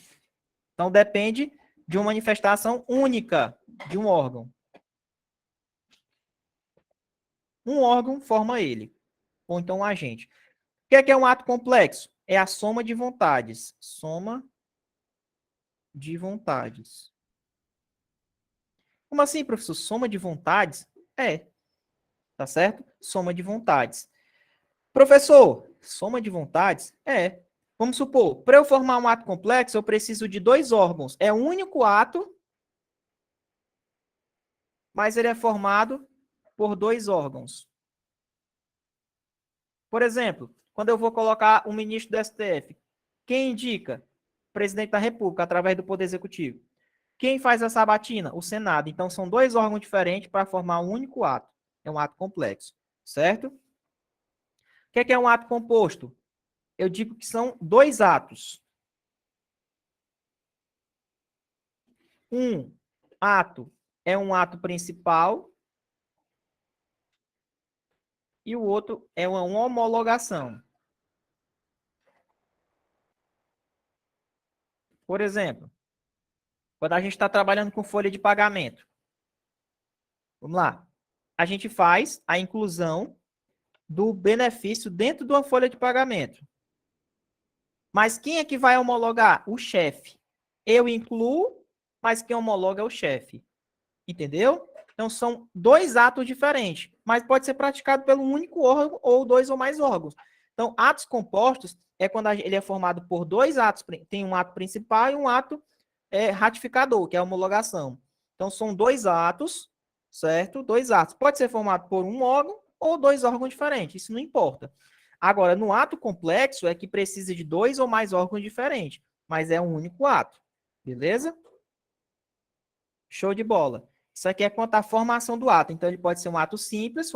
Então, depende de uma manifestação única de um órgão. Um órgão forma ele, ou então um agente. O que é um ato complexo? É a soma de vontades. Soma de vontades. Como assim, professor? Soma de vontades? É, tá certo? Soma de vontades. Professor, soma de vontades? É. Vamos supor, para eu formar um ato complexo, eu preciso de dois órgãos. É um único ato, mas ele é formado por dois órgãos. Por exemplo, quando eu vou colocar um ministro do STF, quem indica? O presidente da República, através do Poder Executivo. Quem faz a sabatina? O Senado. Então, são dois órgãos diferentes para formar um único ato. É um ato complexo, certo? O que é um ato composto? Eu digo que são dois atos. Um ato é um ato principal e o outro é uma homologação. Por exemplo, quando a gente está trabalhando com folha de pagamento, vamos lá, a gente faz a inclusão do benefício dentro de uma folha de pagamento. Mas quem é que vai homologar? O chefe. Eu incluo, mas quem homologa é o chefe. Entendeu? Então, são dois atos diferentes, mas pode ser praticado pelo único órgão ou dois ou mais órgãos. Então, atos compostos é quando ele é formado por dois atos, tem um ato principal e um ato ratificador, que é a homologação. Então, são dois atos, certo? Dois atos. Pode ser formado por um órgão ou dois órgãos diferentes, isso não importa. Agora, no ato complexo é que precisa de dois ou mais órgãos diferentes, mas é um único ato, beleza? Show de bola. Isso aqui é quanto à formação do ato. Então, ele pode ser um ato simples,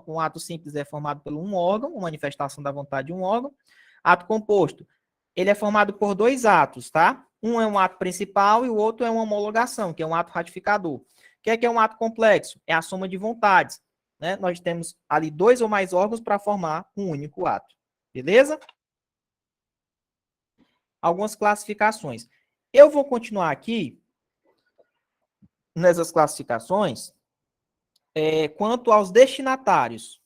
um ato simples é formado por um órgão, uma manifestação da vontade de um órgão. Ato composto, ele é formado por dois atos, tá? Um é um ato principal e o outro é uma homologação, que é um ato ratificador. O que é um ato complexo? É a soma de vontades, né? Nós temos ali dois ou mais órgãos para formar um único ato. Beleza? Algumas classificações. Eu vou continuar aqui nessas classificações quanto aos destinatários.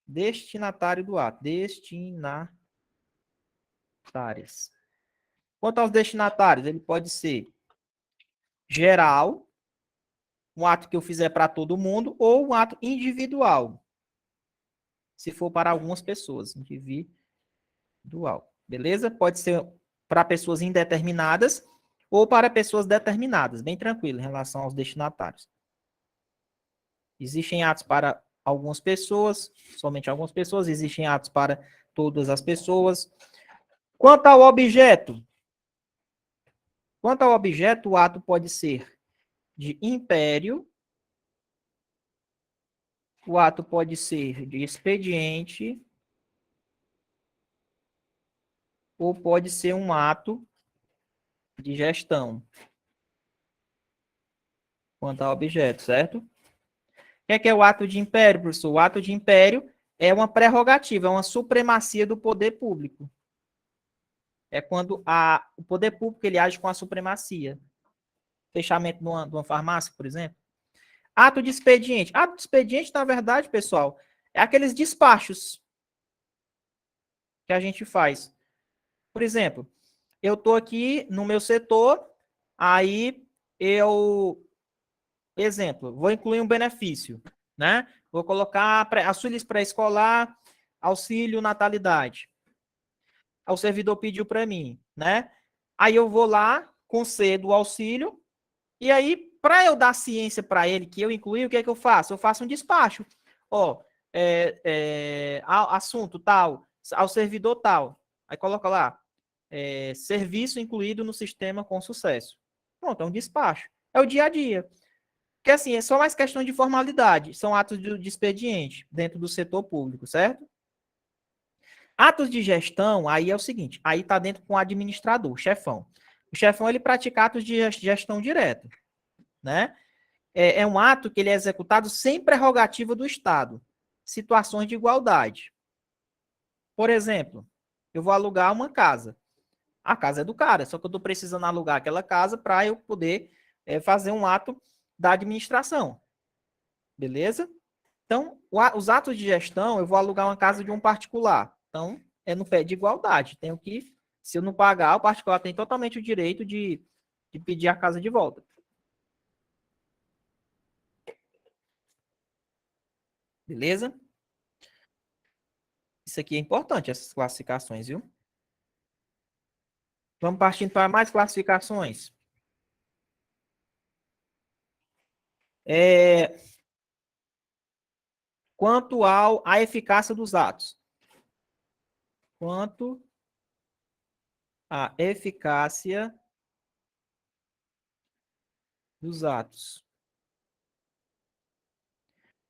Destinatário do ato. Destinatários. Quanto aos destinatários, ele pode ser geral, um ato que eu fizer para todo mundo, ou um ato individual, se for para algumas pessoas. Individual. Beleza? Pode ser para pessoas indeterminadas ou para pessoas determinadas. Bem tranquilo em relação aos destinatários. Existem atos para algumas pessoas, somente algumas pessoas, existem atos para todas as pessoas. Quanto ao objeto, o ato pode ser de império, o ato pode ser de expediente, ou pode ser um ato de gestão. Quanto ao objeto, certo? O que é o ato de império, professor? O ato de império é uma prerrogativa, é uma supremacia do poder público. É quando o poder público ele age com a supremacia. Fechamento de uma farmácia, por exemplo. Ato de expediente. Ato de expediente, na verdade, pessoal, é aqueles despachos que a gente faz. Por exemplo, eu estou aqui no meu setor, aí exemplo, vou incluir um benefício, né? Vou colocar auxílios pré-escolar, auxílio natalidade. O servidor pediu para mim, né? Aí eu vou lá, concedo o auxílio, e aí, para eu dar ciência para ele que eu incluí, o que é que eu faço? Eu faço um despacho. Ó, assunto tal, ao servidor tal. Aí coloca lá, serviço incluído no sistema com sucesso. Pronto, é um despacho. É o dia a dia. Porque assim, é só mais questão de formalidade. São atos de expediente dentro do setor público, certo? Atos de gestão, aí é o seguinte, aí está dentro com o administrador, o chefão. O chefão, ele pratica atos de gestão direta, né? É um ato que ele é executado sem prerrogativa do Estado. Situações de igualdade. Por exemplo, eu vou alugar uma casa. A casa é do cara, só que eu estou precisando alugar aquela casa para eu poder fazer um ato da administração. Beleza? Então, os atos de gestão, eu vou alugar uma casa de um particular. Então, é no pé de igualdade. Tenho que, se eu não pagar, o particular tem totalmente o direito de pedir a casa de volta. Beleza? Isso aqui é importante, essas classificações, viu? Vamos partindo para mais classificações. Quanto à eficácia dos atos. Quanto à eficácia dos atos.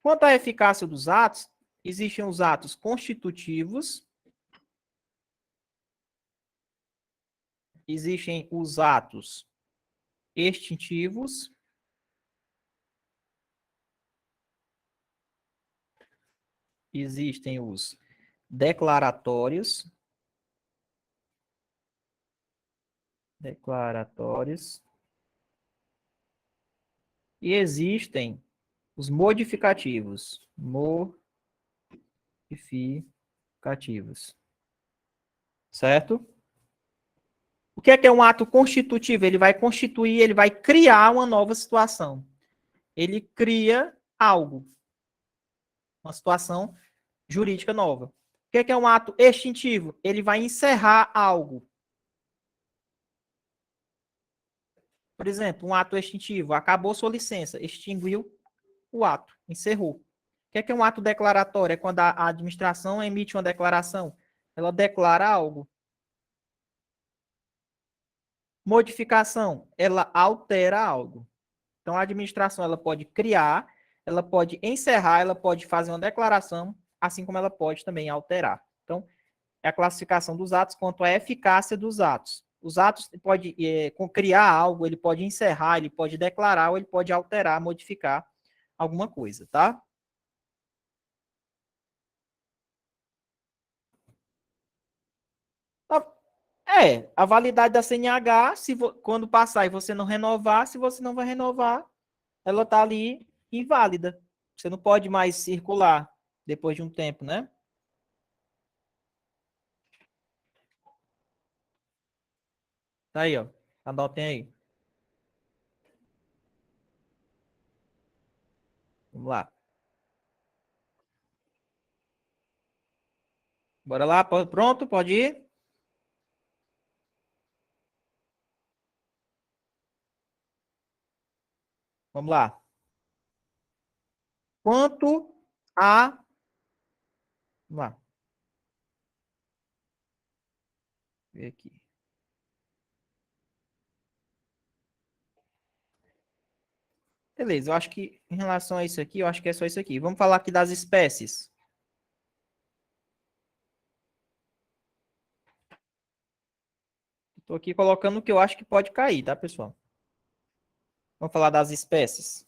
Quanto à eficácia dos atos, existem os atos constitutivos, existem os atos extintivos, existem os declaratórios, e existem os modificativos, certo? O que é um ato constitutivo? Ele vai constituir, ele vai criar uma nova situação. Ele cria algo, uma situação jurídica nova. O que é um ato extintivo? Ele vai encerrar algo. Por exemplo, um ato extintivo, acabou sua licença, extinguiu o ato, encerrou. O que é um ato declaratório? É quando a administração emite uma declaração. Ela declara algo. Modificação, ela altera algo. Então, a administração ela pode criar, ela pode encerrar, ela pode fazer uma declaração, assim como ela pode também alterar. Então, é a classificação dos atos quanto à eficácia dos atos. Os atos pode criar algo, ele pode encerrar, ele pode declarar, ou ele pode alterar, modificar alguma coisa, tá? A validade da CNH, quando passar e você não renovar, se você não vai renovar, ela está ali inválida. Você não pode mais circular depois de um tempo, né? Tá aí, ó. Anotem aí. Vamos lá. Bora lá, pronto? Pode ir? Vamos lá. Quanto a... Vamos lá. Ver aqui. Beleza, eu acho que em relação a isso aqui, eu acho que é só isso aqui. Vamos falar aqui das espécies. Estou aqui colocando o que eu acho que pode cair, tá, pessoal? Vamos falar das espécies.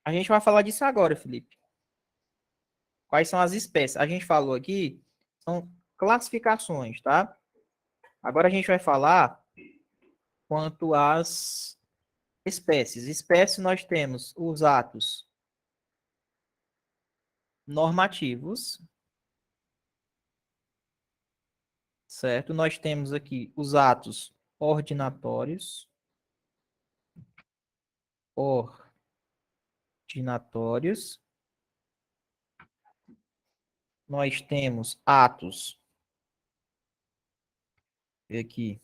A gente vai falar disso agora, Felipe. Quais são as espécies? A gente falou aqui, são classificações, tá? Agora a gente vai falar quanto às espécies. Espécies nós temos os atos normativos, certo? Nós temos aqui os atos ordinatórios, nós temos atos aqui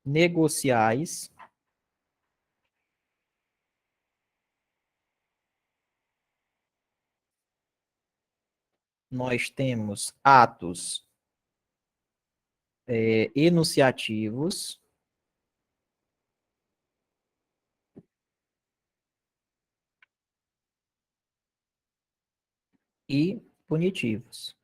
negociais, nós temos atos enunciativos e punitivos.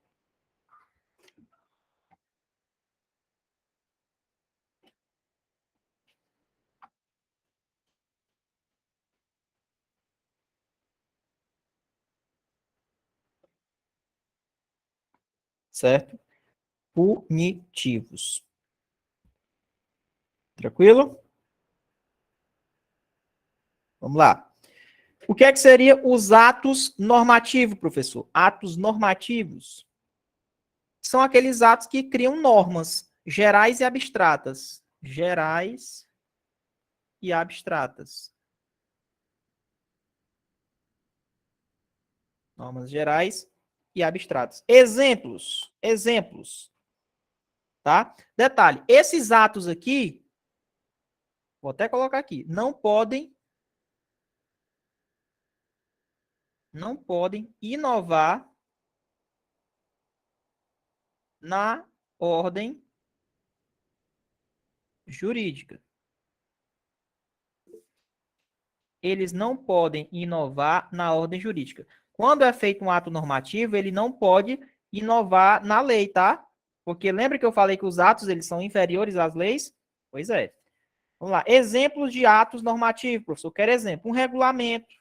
Certo? Punitivos. Tranquilo? Vamos lá. O que é que seria os atos normativos, professor? Atos normativos são aqueles atos que criam normas gerais e abstratas. Gerais e abstratas. Normas gerais e abstratas. Exemplos. Exemplos. Tá? Detalhe, esses atos aqui, vou até colocar aqui, não podem inovar na ordem jurídica. Eles não podem inovar na ordem jurídica. Quando é feito um ato normativo, ele não pode inovar na lei, tá? Porque lembra que eu falei que os atos eles são inferiores às leis? Pois é. Vamos lá. Exemplos de atos normativos, professor. Eu quero exemplo. Um regulamento.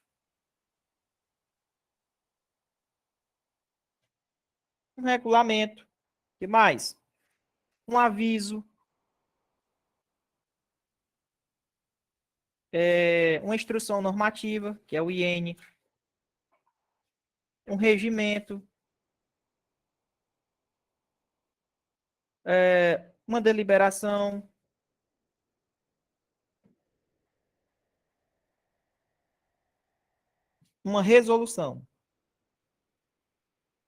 Um regulamento. O que mais? Um aviso. Uma instrução normativa, que é o IN. Um regimento. Uma deliberação. Uma resolução.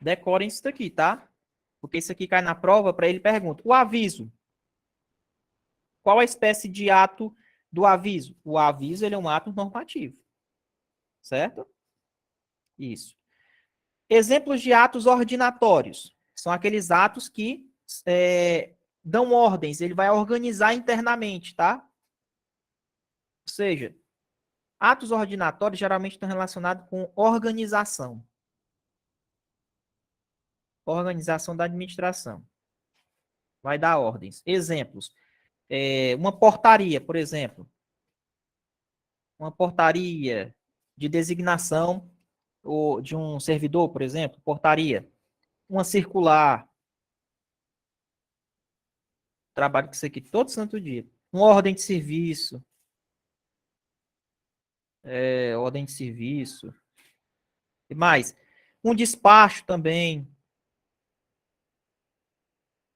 Decorem isso daqui, tá? Porque isso aqui cai na prova, para ele pergunta. O aviso. Qual a espécie de ato do aviso? O aviso ele é um ato normativo. Certo? Isso. Exemplos de atos ordinatórios. São aqueles atos que dão ordens. Ele vai organizar internamente, tá? Ou seja, atos ordinatórios geralmente estão relacionados com organização. Organização da administração. Vai dar ordens. Exemplos. Uma portaria, por exemplo. Uma portaria de designação ou de um servidor, por exemplo, portaria. Uma circular. Trabalho com isso aqui todo santo dia. Uma ordem de serviço. Ordem de serviço. E mais. Um despacho também.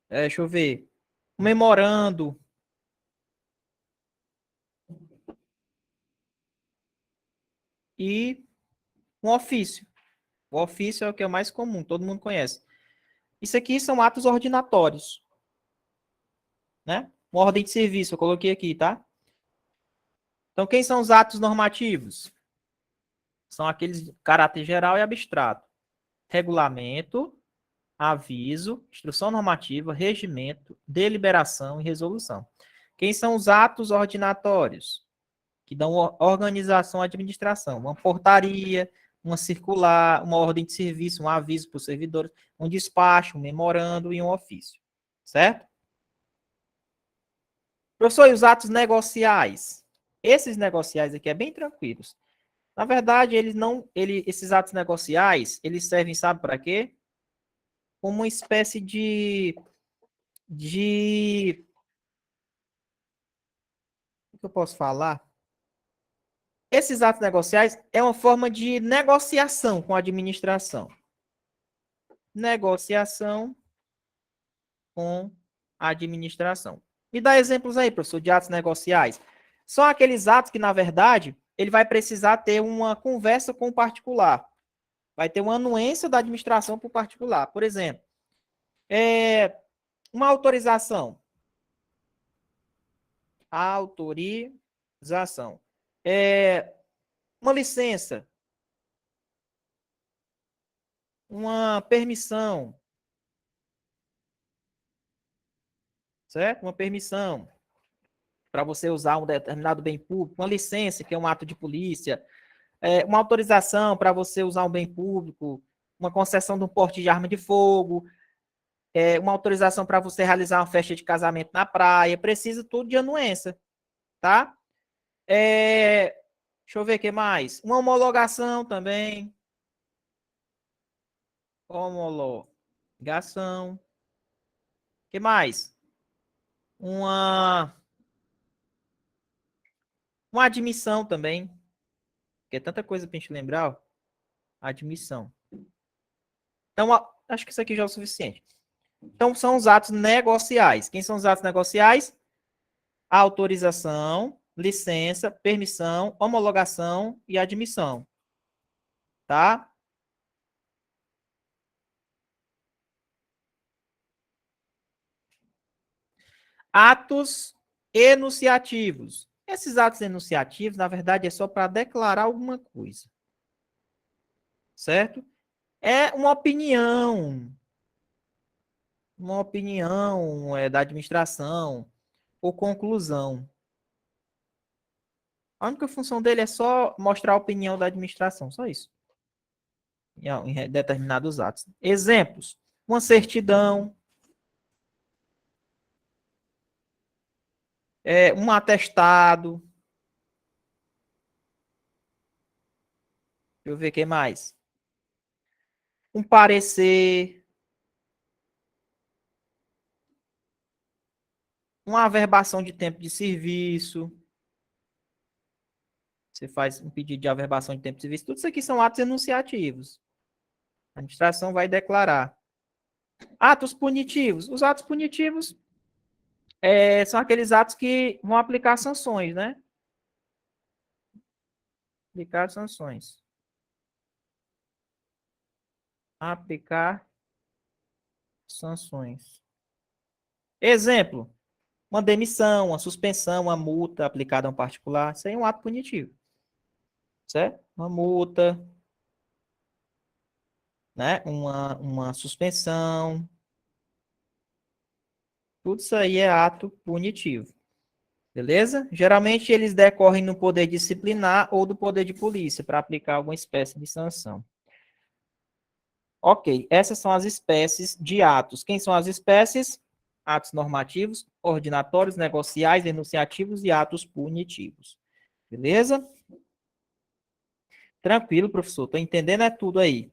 Deixa eu ver. Um memorando. E um ofício. O ofício é o que é mais comum, todo mundo conhece. Isso aqui são atos ordinatórios, né? Uma ordem de serviço, eu coloquei aqui, tá? Então, quem são os atos normativos? São aqueles de caráter geral e abstrato. Regulamento, aviso, instrução normativa, regimento, deliberação e resolução. Quem são os atos ordinatórios? Que dão organização à administração. Uma portaria, uma circular, uma ordem de serviço, um aviso para os servidores, um despacho, um memorando e um ofício. Certo? Professor, e os atos negociais? Esses negociais aqui é bem tranquilos. Na verdade, esses atos negociais, eles servem, sabe para quê? Como uma espécie de, o que eu posso falar? Esses atos negociais é uma forma de negociação com a administração. Negociação com a administração. Me dá exemplos aí, professor, de atos negociais. São aqueles atos que, na verdade, ele vai precisar ter uma conversa com o particular. Vai ter uma anuência da administração para o particular. Por exemplo, uma autorização. Autorização. Uma licença. uma permissão, certo? Uma permissão para você usar um determinado bem público, uma licença, que é um ato de polícia, uma autorização para você usar um bem público, uma concessão de um porte de arma de fogo, uma autorização para você realizar uma festa de casamento na praia, precisa tudo de anuência, tá? Deixa eu ver o que mais. Uma homologação também. Homologação. O que mais? Uma admissão também. Que é tanta coisa para a gente lembrar. Ó. Admissão. Então, acho que isso aqui já é o suficiente. Então, são os atos negociais. Quem são os atos negociais? Autorização, licença, permissão, homologação e admissão. Tá? Atos enunciativos. Esses atos enunciativos, na verdade, é só para declarar alguma coisa. Certo? É uma opinião. Uma opinião da administração ou conclusão. A única função dele é só mostrar a opinião da administração, só isso. Em determinados atos. Exemplos: uma certidão, um atestado. Deixa eu ver o que mais. Um parecer. Uma averbação de tempo de serviço. Você faz um pedido de averbação de tempo de serviço. Tudo isso aqui são atos enunciativos. A administração vai declarar. Atos punitivos. Os atos punitivos são aqueles atos que vão aplicar sanções, né? Aplicar sanções. Aplicar sanções. Exemplo: uma demissão, uma suspensão, uma multa aplicada a um particular. Isso aí é um ato punitivo. Certo? Uma multa, né? Uma suspensão. Tudo isso aí é ato punitivo. Beleza? Geralmente eles decorrem no poder disciplinar ou do poder de polícia para aplicar alguma espécie de sanção. Ok, essas são as espécies de atos. Quem são as espécies? Atos normativos, ordinatórios, negociais, enunciativos e atos punitivos. Beleza? Tranquilo, professor. Estou entendendo é tudo aí.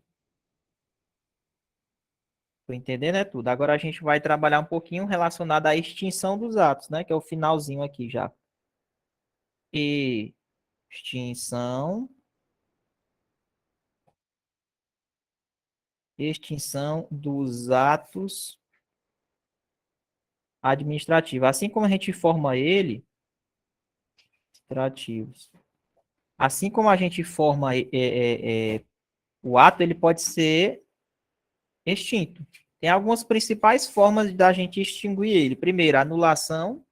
Estou entendendo é tudo. Agora a gente vai trabalhar um pouquinho relacionado à extinção dos atos, né? Que é o finalzinho aqui já. Extinção dos atos administrativos. Assim como a gente forma ele, administrativos. Assim como a gente forma o ato, ele pode ser extinto. Tem algumas principais formas da gente extinguir ele. Primeiro, anulação.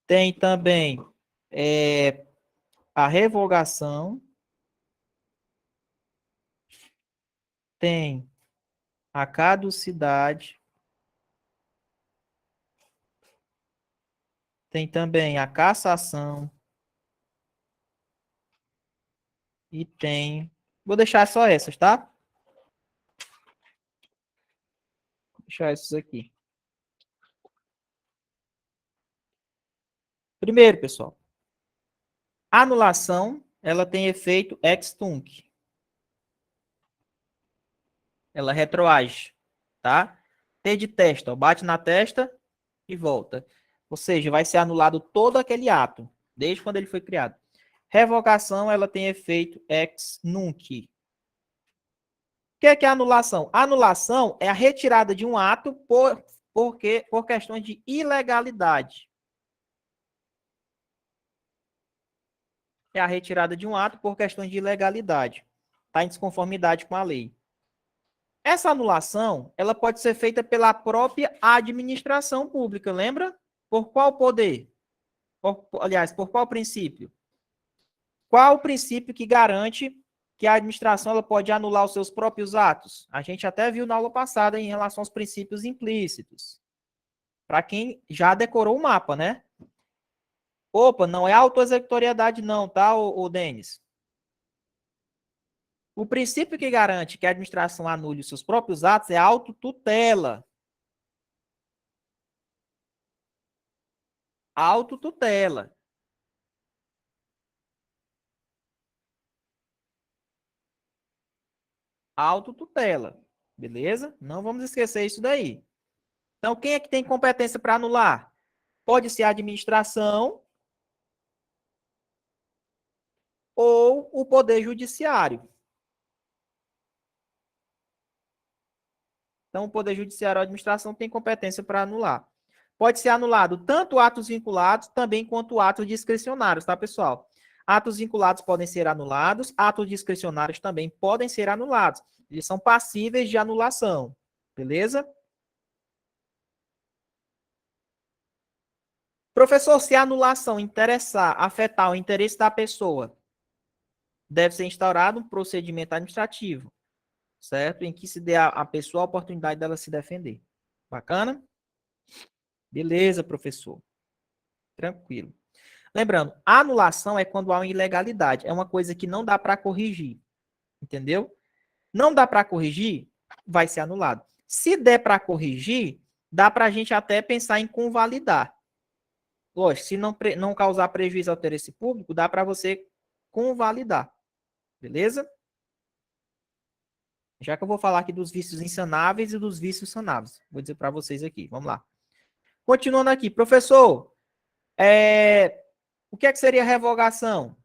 Tem também a revogação. Tem a caducidade. Tem também a cassação. E tem... Vou deixar só essas, tá? Vou deixar essas aqui. Primeiro, pessoal, a anulação, ela tem efeito ex tunc. Ela retroage, tá? T de testa, ó, bate na testa e volta. Ou seja, vai ser anulado todo aquele ato, desde quando ele foi criado. Revogação, ela tem efeito ex nunc. O que é a anulação? A anulação é a retirada de um ato por questões de ilegalidade. É a retirada de um ato por questões de ilegalidade. Está em desconformidade com a lei. Essa anulação, ela pode ser feita pela própria administração pública, lembra? Por qual poder? Aliás, por qual princípio? Qual o princípio que garante que a administração ela pode anular os seus próprios atos? A gente até viu na aula passada em relação aos princípios implícitos. Para quem já decorou o mapa, né? Opa, não é autoexecutoriedade não, tá, ô Denis? O princípio que garante que a administração anule os seus próprios atos é a autotutela. Autotutela. Autotutela. Beleza? Não vamos esquecer isso daí. Então, quem é que tem competência para anular? Pode ser a administração ou o Poder Judiciário. Então, o Poder Judiciário ou a administração tem competência para anular. Pode ser anulado tanto atos vinculados também quanto atos discricionários, tá, pessoal? Atos vinculados podem ser anulados, atos discricionários também podem ser anulados. Eles são passíveis de anulação, beleza? Professor, se a anulação interessar, afetar o interesse da pessoa, deve ser instaurado um procedimento administrativo, certo? Em que se dê à pessoa a oportunidade dela se defender. Bacana? Beleza, professor. Tranquilo. Lembrando, a anulação é quando há uma ilegalidade. É uma coisa que não dá para corrigir. Entendeu? Não dá para corrigir, vai ser anulado. Se der para corrigir, dá para a gente até pensar em convalidar. Lógico, se não causar prejuízo ao interesse público, dá para você convalidar. Beleza? Já que eu vou falar aqui dos vícios insanáveis e dos vícios sanáveis. Vou dizer para vocês aqui. Vamos lá. Continuando aqui. Professor, o que é que seria revogação?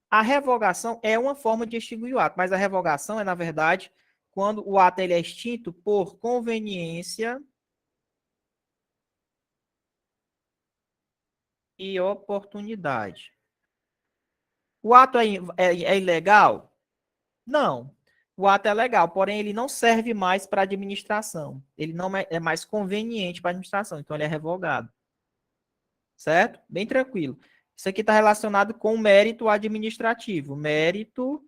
A revogação é uma forma de extinguir o ato, mas a revogação é, na verdade, quando o ato ele é extinto por conveniência e oportunidade. O ato é ilegal? Não. O ato é legal, porém ele não serve mais para a administração. Ele não é mais conveniente para a administração, então ele é revogado. Certo? Bem tranquilo. Isso aqui está relacionado com o mérito administrativo. Mérito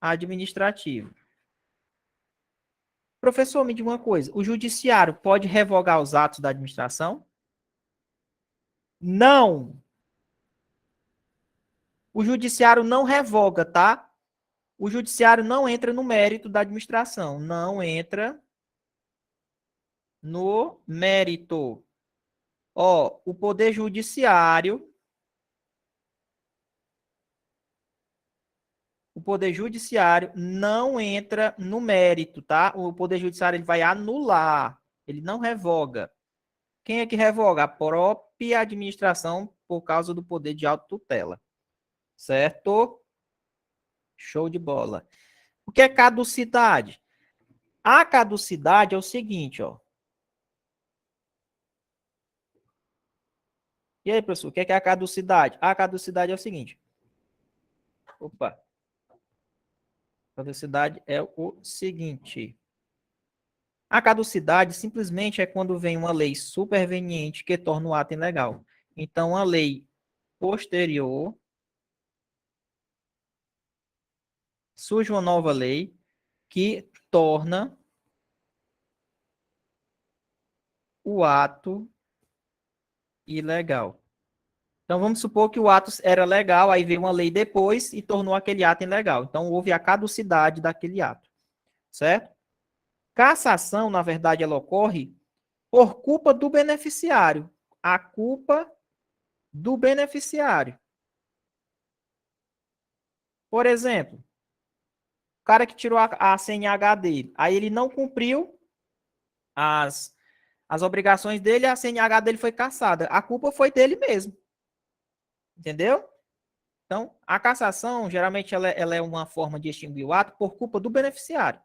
administrativo. Professor, me diga uma coisa: o judiciário pode revogar os atos da administração? Não. O judiciário não revoga, tá? O judiciário não entra no mérito da administração. Não entra no mérito. Ó, o Poder Judiciário. O Poder Judiciário não entra no mérito, tá? O Poder Judiciário ele vai anular. Ele não revoga. Quem é que revoga? A própria administração por causa do poder de autotutela. Certo? Show de bola. O que é caducidade? A caducidade é o seguinte, ó. E aí, professor, o que é a caducidade? A caducidade é o seguinte. Opa. Caducidade é o seguinte. A caducidade simplesmente é quando vem uma lei superveniente que torna o ato ilegal. Então, a lei posterior, surge uma nova lei que torna o ato ilegal. Então, vamos supor que o ato era legal, aí veio uma lei depois e tornou aquele ato ilegal. Então, houve a caducidade daquele ato, certo? Cassação, na verdade, ela ocorre por culpa do beneficiário. A culpa do beneficiário. Por exemplo, o cara que tirou a CNH dele, aí ele não cumpriu as, as obrigações dele, a CNH dele foi cassada. A culpa foi dele mesmo. Entendeu? Então, a cassação, geralmente, ela é uma forma de extinguir o ato por culpa do beneficiário.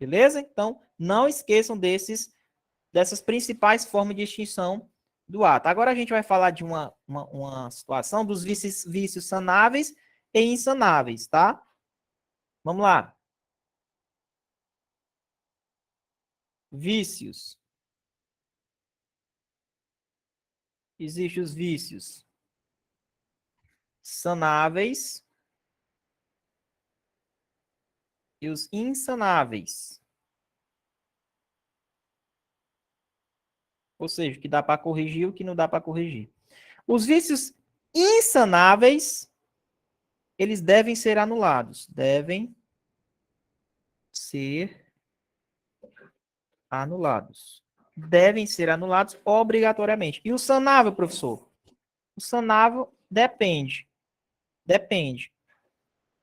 Beleza? Então, não esqueçam dessas principais formas de extinção do ato. Agora a gente vai falar de uma situação dos vícios sanáveis e insanáveis, tá? Vamos lá. Vícios. Existem os vícios sanáveis e os insanáveis. Ou seja, o que dá para corrigir e o que não dá para corrigir. Os vícios insanáveis, eles devem ser anulados. Devem ser anulados. Devem ser anulados obrigatoriamente. E o sanável, professor? O sanável depende. Depende.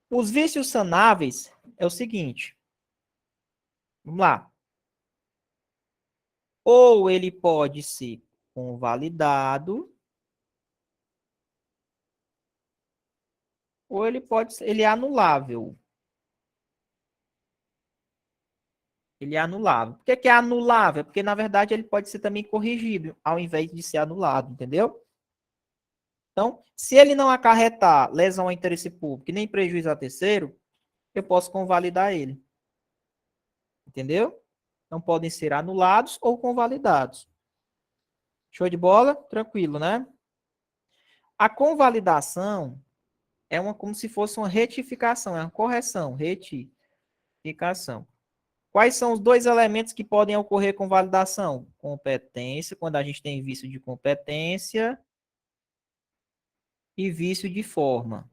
Os vícios sanáveis é o seguinte. Vamos lá. Ou ele pode ser convalidado, ou ele pode ser, ele é anulável. Ele é anulável. Por que é anulável? Porque, na verdade, ele pode ser também corrigido, ao invés de ser anulado, entendeu? Então, se ele não acarretar lesão ao interesse público e nem prejuízo a terceiro, eu posso convalidar ele. Entendeu? Então, podem ser anulados ou convalidados. Show de bola? Tranquilo, né? A convalidação é como se fosse uma retificação, é uma correção, retificação. Quais são os dois elementos que podem ocorrer com validação? Competência, quando a gente tem vício de competência, e vício de forma.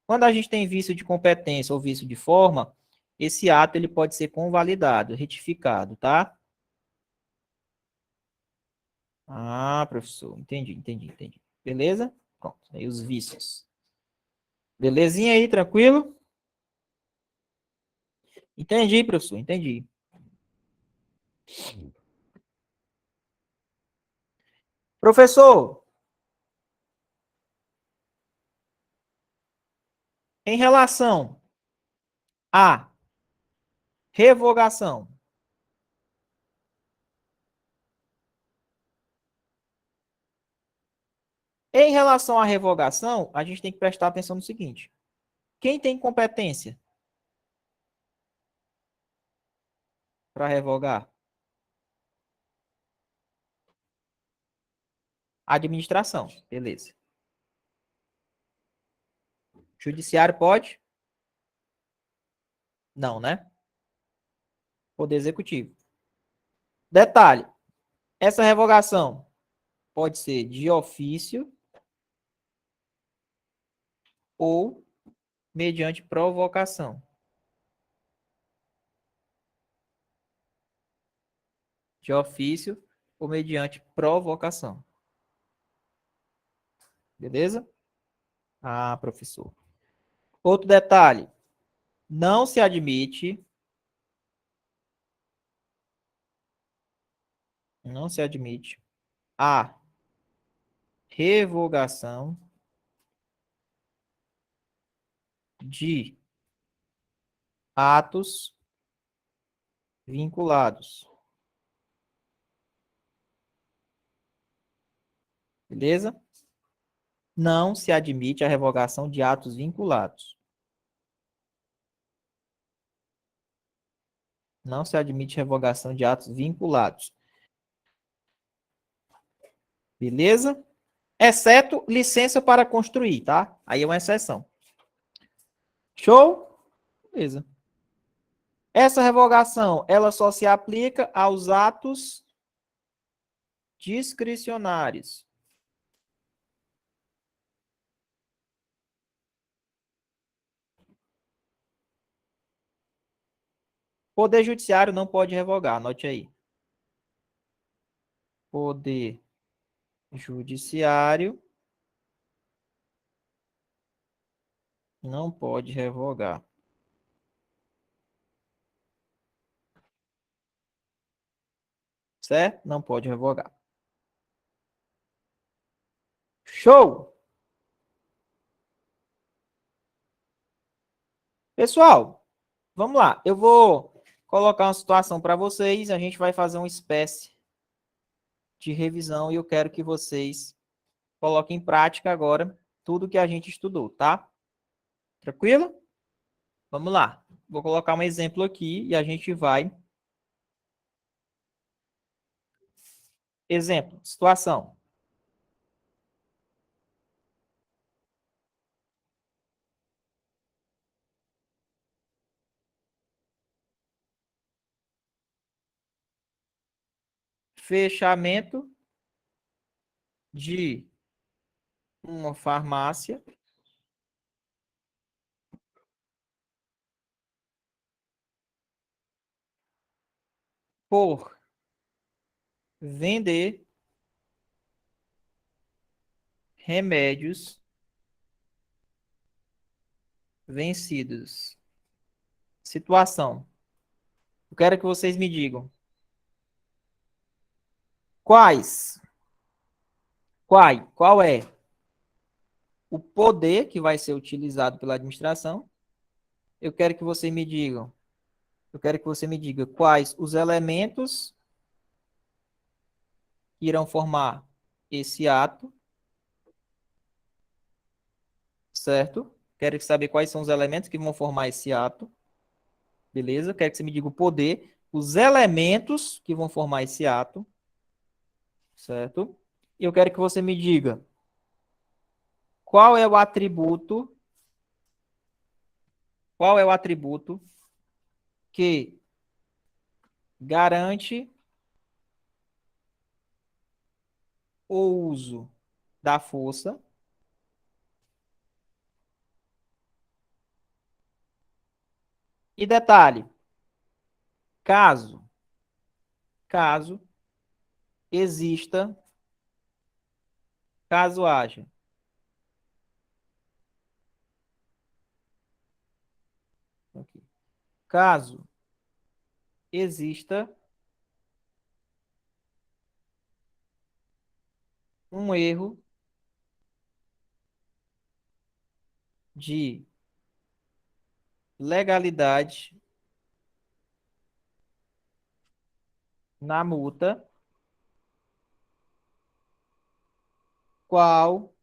Quando a gente tem vício de competência ou vício de forma, esse ato ele pode ser convalidado, retificado, tá? Ah, professor, entendi. Beleza? Pronto, aí os vícios. Belezinha aí, tranquilo? Entendi, professor, entendi. Professor, em relação à revogação, em relação à revogação, a gente tem que prestar atenção no seguinte: quem tem competência para revogar? Administração, beleza. Judiciário pode? Não, né? Poder executivo. Detalhe: essa revogação pode ser de ofício ou mediante provocação. De ofício ou mediante provocação. Beleza? Ah, professor. Outro detalhe: não se admite, não se admite a revogação de atos vinculados. Beleza? Não se admite a revogação de atos vinculados. Não se admite revogação de atos vinculados. Beleza? Exceto licença para construir, tá? Aí é uma exceção. Show? Beleza. Essa revogação, ela só se aplica aos atos discricionários. Poder Judiciário não pode revogar, anote aí. Poder Judiciário não pode revogar. Certo? Não pode revogar. Show! Pessoal, vamos lá. Eu vou colocar uma situação para vocês. A gente vai fazer uma espécie de revisão e eu quero que vocês coloquem em prática agora tudo que a gente estudou, tá? Tranquilo? Vamos lá. Vou colocar um exemplo aqui e a gente vai. Exemplo, situação. fechamento de uma farmácia por vender remédios vencidos. Situação. Eu quero que vocês me digam quais, qual é o poder que vai ser utilizado pela administração. Eu quero que você me digam, eu quero que você me diga quais os elementos que irão formar esse ato, certo? Quero saber quais são os elementos que vão formar esse ato, beleza? Quero que você me diga o poder, os elementos que vão formar esse ato, certo? E eu quero que você me diga qual é o atributo, qual é o atributo que garante o uso da força. E detalhe, caso, caso exista, caso haja, aqui, caso exista um erro de legalidade na multa, qual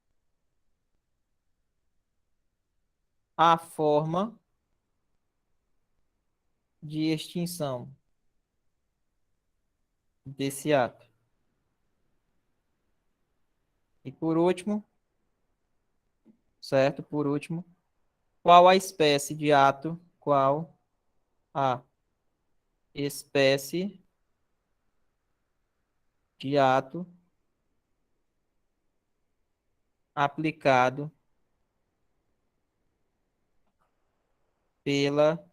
a forma de extinção desse ato. E por último, certo? Por último, qual a espécie de ato, qual a espécie de ato aplicado pela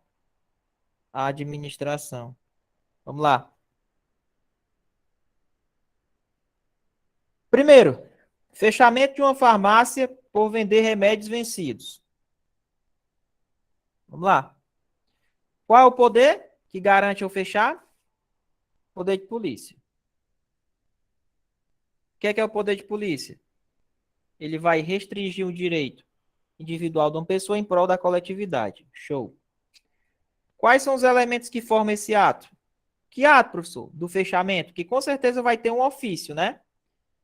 administração. Vamos lá. Primeiro, fechamento de uma farmácia por vender remédios vencidos. Vamos lá. Qual é o poder que garante eu fechar? Poder de polícia. O que é o poder de polícia? Ele vai restringir o direito individual de uma pessoa em prol da coletividade. Show. Quais são os elementos que formam esse ato? Que ato, professor? Do fechamento, que com certeza vai ter um ofício, né?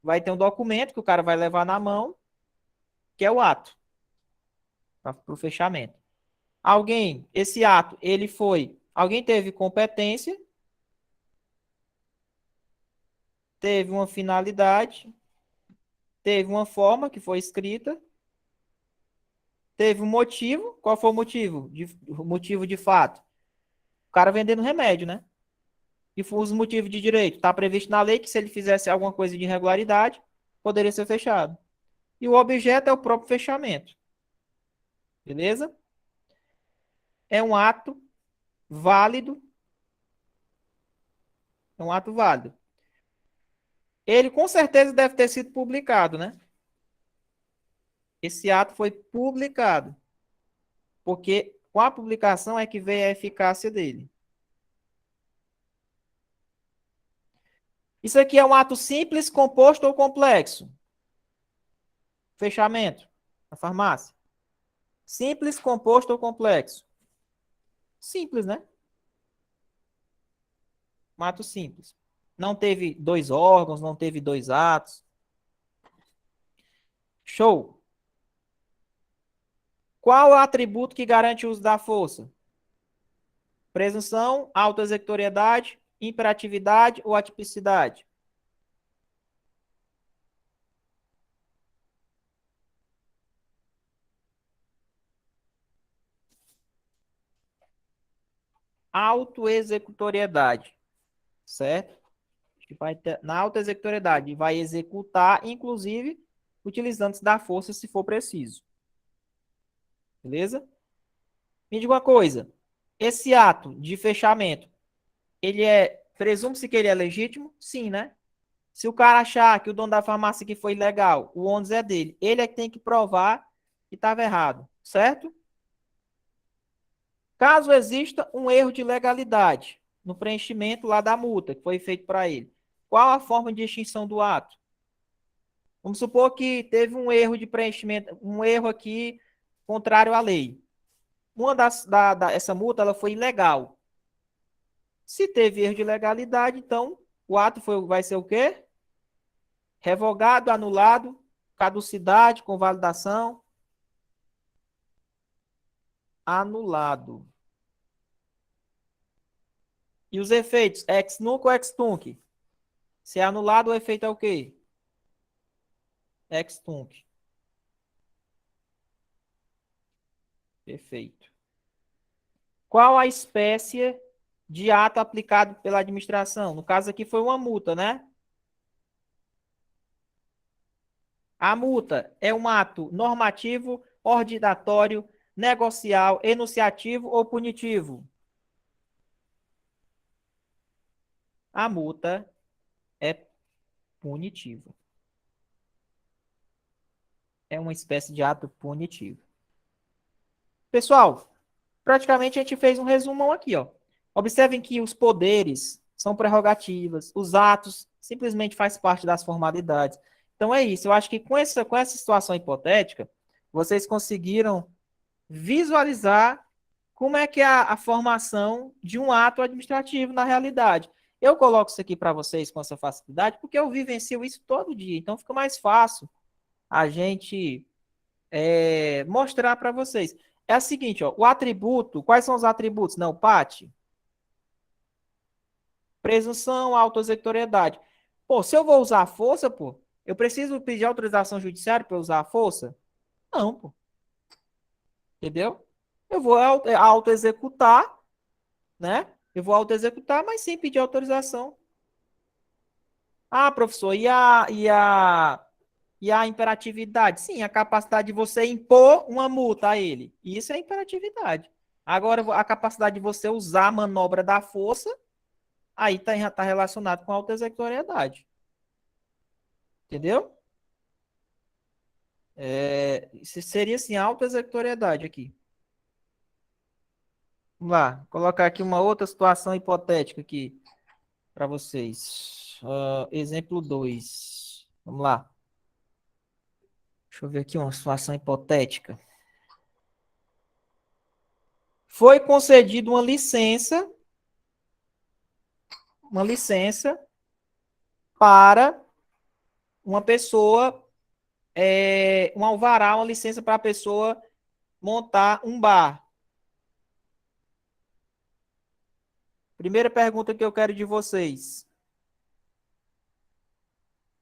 Vai ter um documento que o cara vai levar na mão, que é o ato para o fechamento. Esse ato, alguém teve competência, teve uma finalidade, teve uma forma que foi escrita, teve um motivo. Qual foi o motivo? O motivo de fato. O cara vendendo remédio, né? E foi os motivos de direito. Está previsto na lei que se ele fizesse alguma coisa de irregularidade, poderia ser fechado. E o objeto é o próprio fechamento. Beleza? É um ato válido. É um ato válido. Ele com certeza deve ter sido publicado, né? Esse ato foi publicado. Porque com a publicação é que vem a eficácia dele. Isso aqui é um ato simples, composto ou complexo? Fechamento da farmácia. Simples, composto ou complexo? Simples, né? Um ato simples. Não teve dois órgãos, não teve dois atos. Show. Qual é o atributo que garante o uso da força? Presunção, autoexecutoriedade, imperatividade ou atipicidade? Autoexecutoriedade, certo? que vai ter, na auto-executoriedade, vai executar, inclusive, utilizando-se da força se for preciso. Beleza? Me diga uma coisa. Esse ato de fechamento, ele presume-se que ele é legítimo? Sim, né? Se o cara achar que o dono da farmácia que foi ilegal, o ônus é dele, ele é que tem que provar que estava errado, certo? Caso exista um erro de legalidade no preenchimento lá da multa que foi feito para ele, qual a forma de extinção do ato? Vamos supor que teve um erro de preenchimento, um erro aqui contrário à lei. Essa multa ela foi ilegal. Se teve erro de legalidade, então o ato vai ser o quê? Revogado, anulado, caducidade, convalidação, anulado. E os efeitos? Ex nunc ou ex tunc? Se é anulado, o efeito é o quê? Ex tunc. Perfeito. Qual a espécie de ato aplicado pela administração? No caso aqui foi uma multa, né? A multa é um ato normativo, ordinatório, negocial, enunciativo ou punitivo? A multa é punitivo. É uma espécie de ato punitivo. Pessoal, praticamente a gente fez um resumão aqui, ó. Observem que os poderes são prerrogativas, os atos simplesmente faz parte das formalidades. Então é isso. Eu acho que com essa situação hipotética, vocês conseguiram visualizar como é que é a formação de um ato administrativo na realidade. Eu coloco isso aqui para vocês com essa facilidade porque eu vivencio isso todo dia. Então fica mais fácil a gente mostrar para vocês. É o seguinte, ó, o atributo, quais são os atributos? Não, Pati, presunção, autoexecutoriedade. Pô, se eu vou usar a força, pô, eu preciso pedir autorização judiciária para usar a força? Não, pô. Entendeu? Eu vou auto-executar, né? Eu vou auto-executar, mas sem pedir autorização. Ah, professor, e a imperatividade? Sim, a capacidade de você impor uma multa a ele. Isso é imperatividade. Agora, a capacidade de você usar a manobra da força, aí tá relacionado com a autoexecutoriedade. Entendeu? Isso seria, assim, a autoexecutoriedade aqui. Vamos lá, colocar aqui uma outra situação hipotética aqui para vocês. Exemplo 2. Vamos lá. Deixa eu ver aqui uma situação hipotética. Foi concedida uma licença para uma pessoa, um alvará, uma licença para a pessoa montar um bar. Primeira pergunta que eu quero de vocês.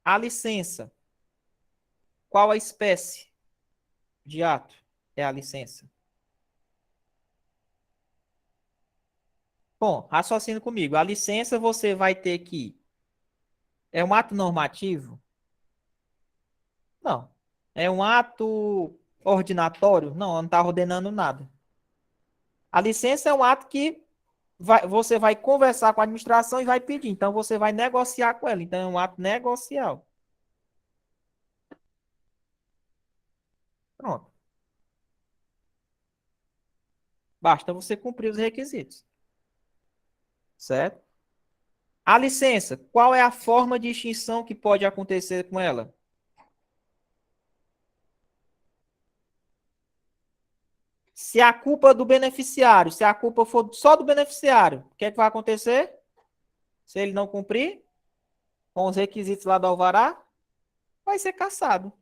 A licença, qual a espécie de ato é a licença? Bom, raciocina comigo. A licença você vai ter que... É um ato normativo? Não. É um ato ordinatório? Não, não está ordenando nada. A licença é um ato que você vai conversar com a administração e vai pedir. Então, você vai negociar com ela. Então, é um ato negocial. Pronto. Basta você cumprir os requisitos. Certo? A licença, qual é a forma de extinção que pode acontecer com ela? Se a culpa do beneficiário, se a culpa for só do beneficiário, o que é que vai acontecer? Se ele não cumprir com os requisitos lá do alvará, vai ser cassado.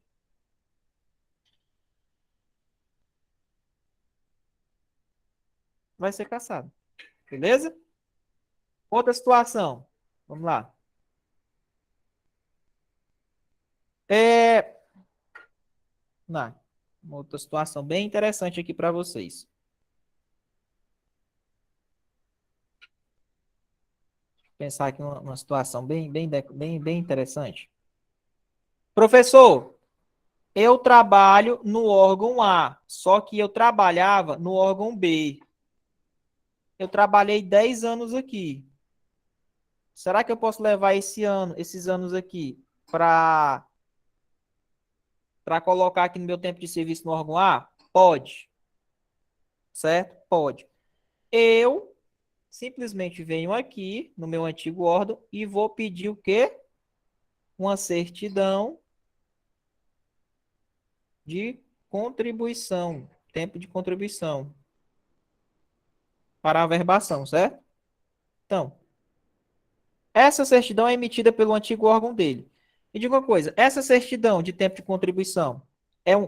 Vai ser cassado. Beleza? Outra situação. Vamos lá. É... Não, uma outra situação bem interessante aqui para vocês. Pensar aqui numa situação bem interessante. Professor, eu trabalho no órgão A, só que eu trabalhava no órgão B. Eu trabalhei 10 anos aqui. Será que eu posso levar esses anos aqui para colocar aqui no meu tempo de serviço no órgão A? Pode, certo? Pode. Eu simplesmente venho aqui no meu antigo órgão e vou pedir o quê? Uma certidão de contribuição, tempo de contribuição para a averbação, certo? Então, essa certidão é emitida pelo antigo órgão dele. Me diga uma coisa, essa certidão de tempo de contribuição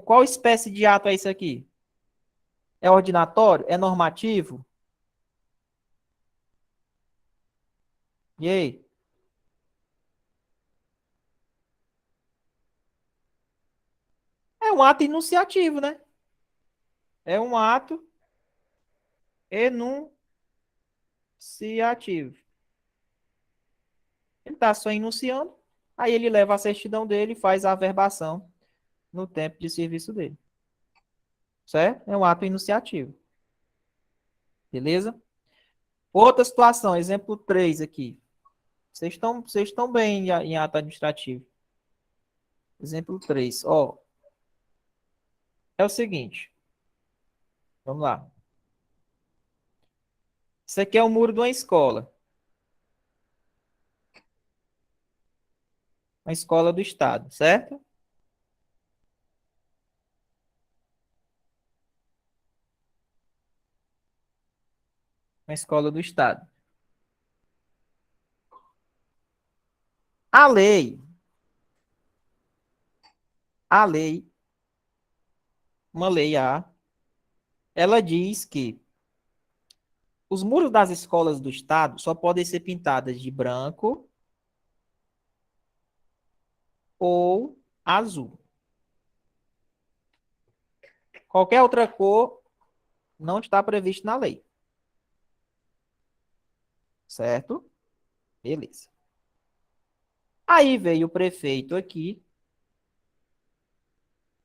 qual espécie de ato é isso aqui? É ordinatório? É normativo? E aí? É um ato enunciativo, né? É um ato enunciativo. Ele está só enunciando, aí ele leva a certidão dele e faz a averbação no tempo de serviço dele. Certo? É um ato enunciativo. Beleza? Outra situação, exemplo 3 aqui. Vocês estão bem em ato administrativo. Exemplo 3. Ó, é o seguinte. Vamos lá. Isso aqui é o muro de uma escola. Uma escola do estado, certo? Uma escola do estado. A lei, a lei, uma lei A, ela diz que os muros das escolas do estado só podem ser pintadas de branco ou azul. Qualquer outra cor não está previsto na lei. Certo? Beleza. Aí veio o prefeito aqui,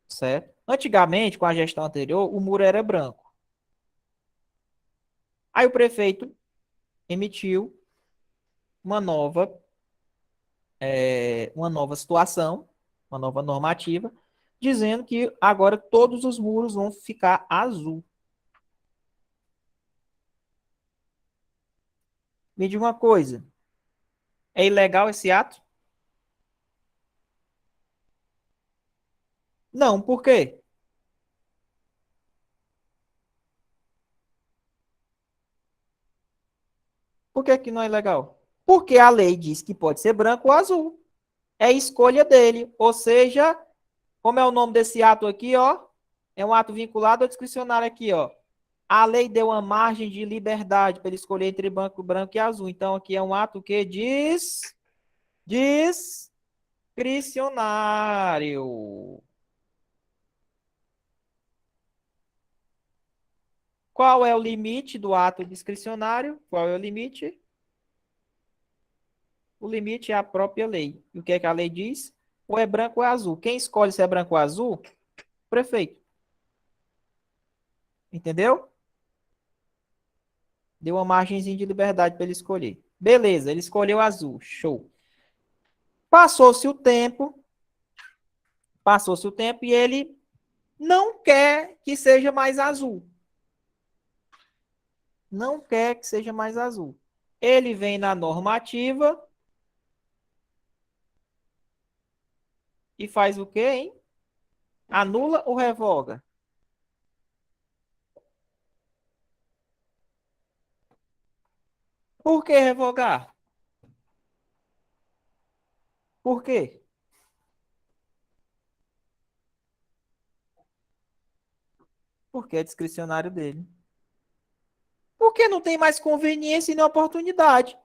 certo? Antigamente, com a gestão anterior, o muro era branco. Aí o prefeito emitiu uma nova situação, uma nova normativa, dizendo que agora todos os muros vão ficar azul. Me diga uma coisa, é ilegal esse ato? Não, por quê? Por que que não é ilegal? Porque a lei diz que pode ser branco ou azul. É escolha dele. Ou seja, como é o nome desse ato aqui, ó? É um ato vinculado ao discricionário aqui, ó. A lei deu uma margem de liberdade para ele escolher entre branco e azul. Então, aqui é um ato que discricionário. Qual é o limite do ato discricionário? Qual é o limite? O limite é a própria lei. E o que é que a lei diz? Ou é branco ou é azul. Quem escolhe se é branco ou azul? O prefeito. Entendeu? Deu uma margenzinha de liberdade para ele escolher. Beleza, ele escolheu azul. Show. Passou-se o tempo, passou-se o tempo e ele não quer que seja mais azul. Não quer que seja mais azul. Ele vem na normativa e faz o quê, hein? Anula ou revoga? Por que revogar? Por quê? Porque é discricionário dele. Porque não tem mais conveniência e nem oportunidade.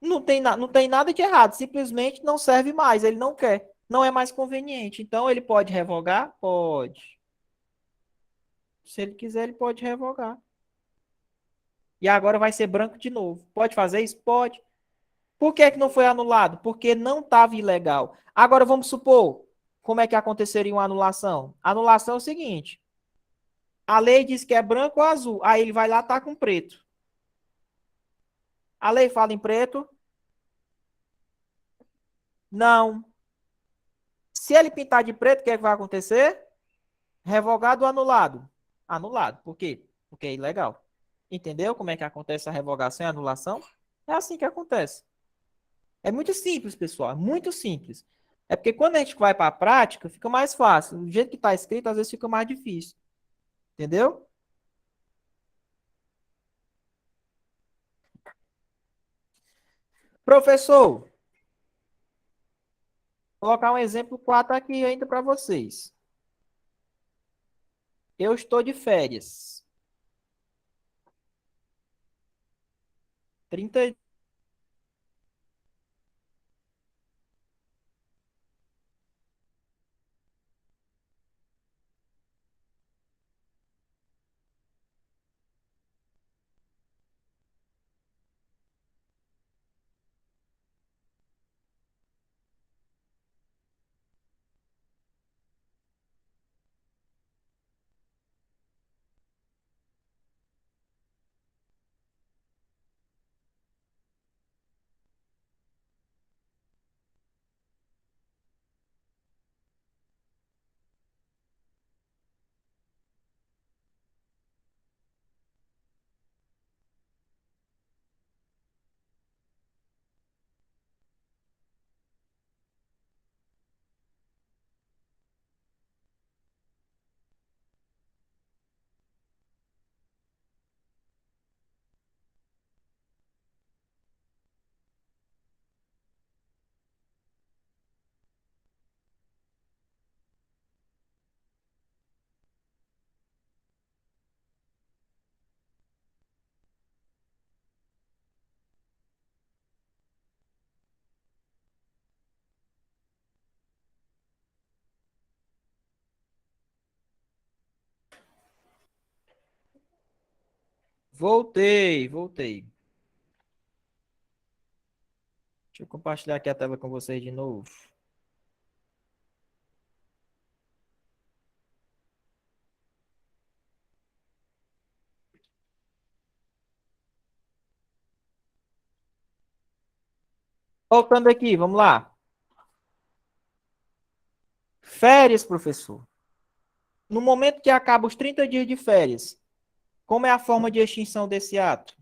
Não tem nada de errado. Simplesmente não serve mais. Ele não quer. Não é mais conveniente. Então ele pode revogar? Pode. Se ele quiser, ele pode revogar. E agora vai ser branco de novo. Pode fazer isso? Pode. Por que que não foi anulado? Porque não estava ilegal. Agora vamos supor, como é que aconteceria uma anulação? A anulação é o seguinte: a lei diz que é branco ou azul, aí ele vai lá e tá com preto. A lei fala em preto? Não. Se ele pintar de preto, o que é que vai acontecer? Revogado ou anulado? Anulado. Por quê? Porque é ilegal. Entendeu como é que acontece a revogação e a anulação? É assim que acontece. É muito simples, pessoal. É muito simples. É porque quando a gente vai para a prática, fica mais fácil. Do jeito que está escrito, às vezes fica mais difícil. Entendeu? Professor, vou colocar um exemplo 4 aqui ainda para vocês. Eu estou de férias. 30. Voltei. Deixa eu compartilhar aqui a tela com vocês de novo. Voltando aqui, vamos lá. Férias, professor. No momento que acaba os 30 dias de férias, como é a forma de extinção desse ato?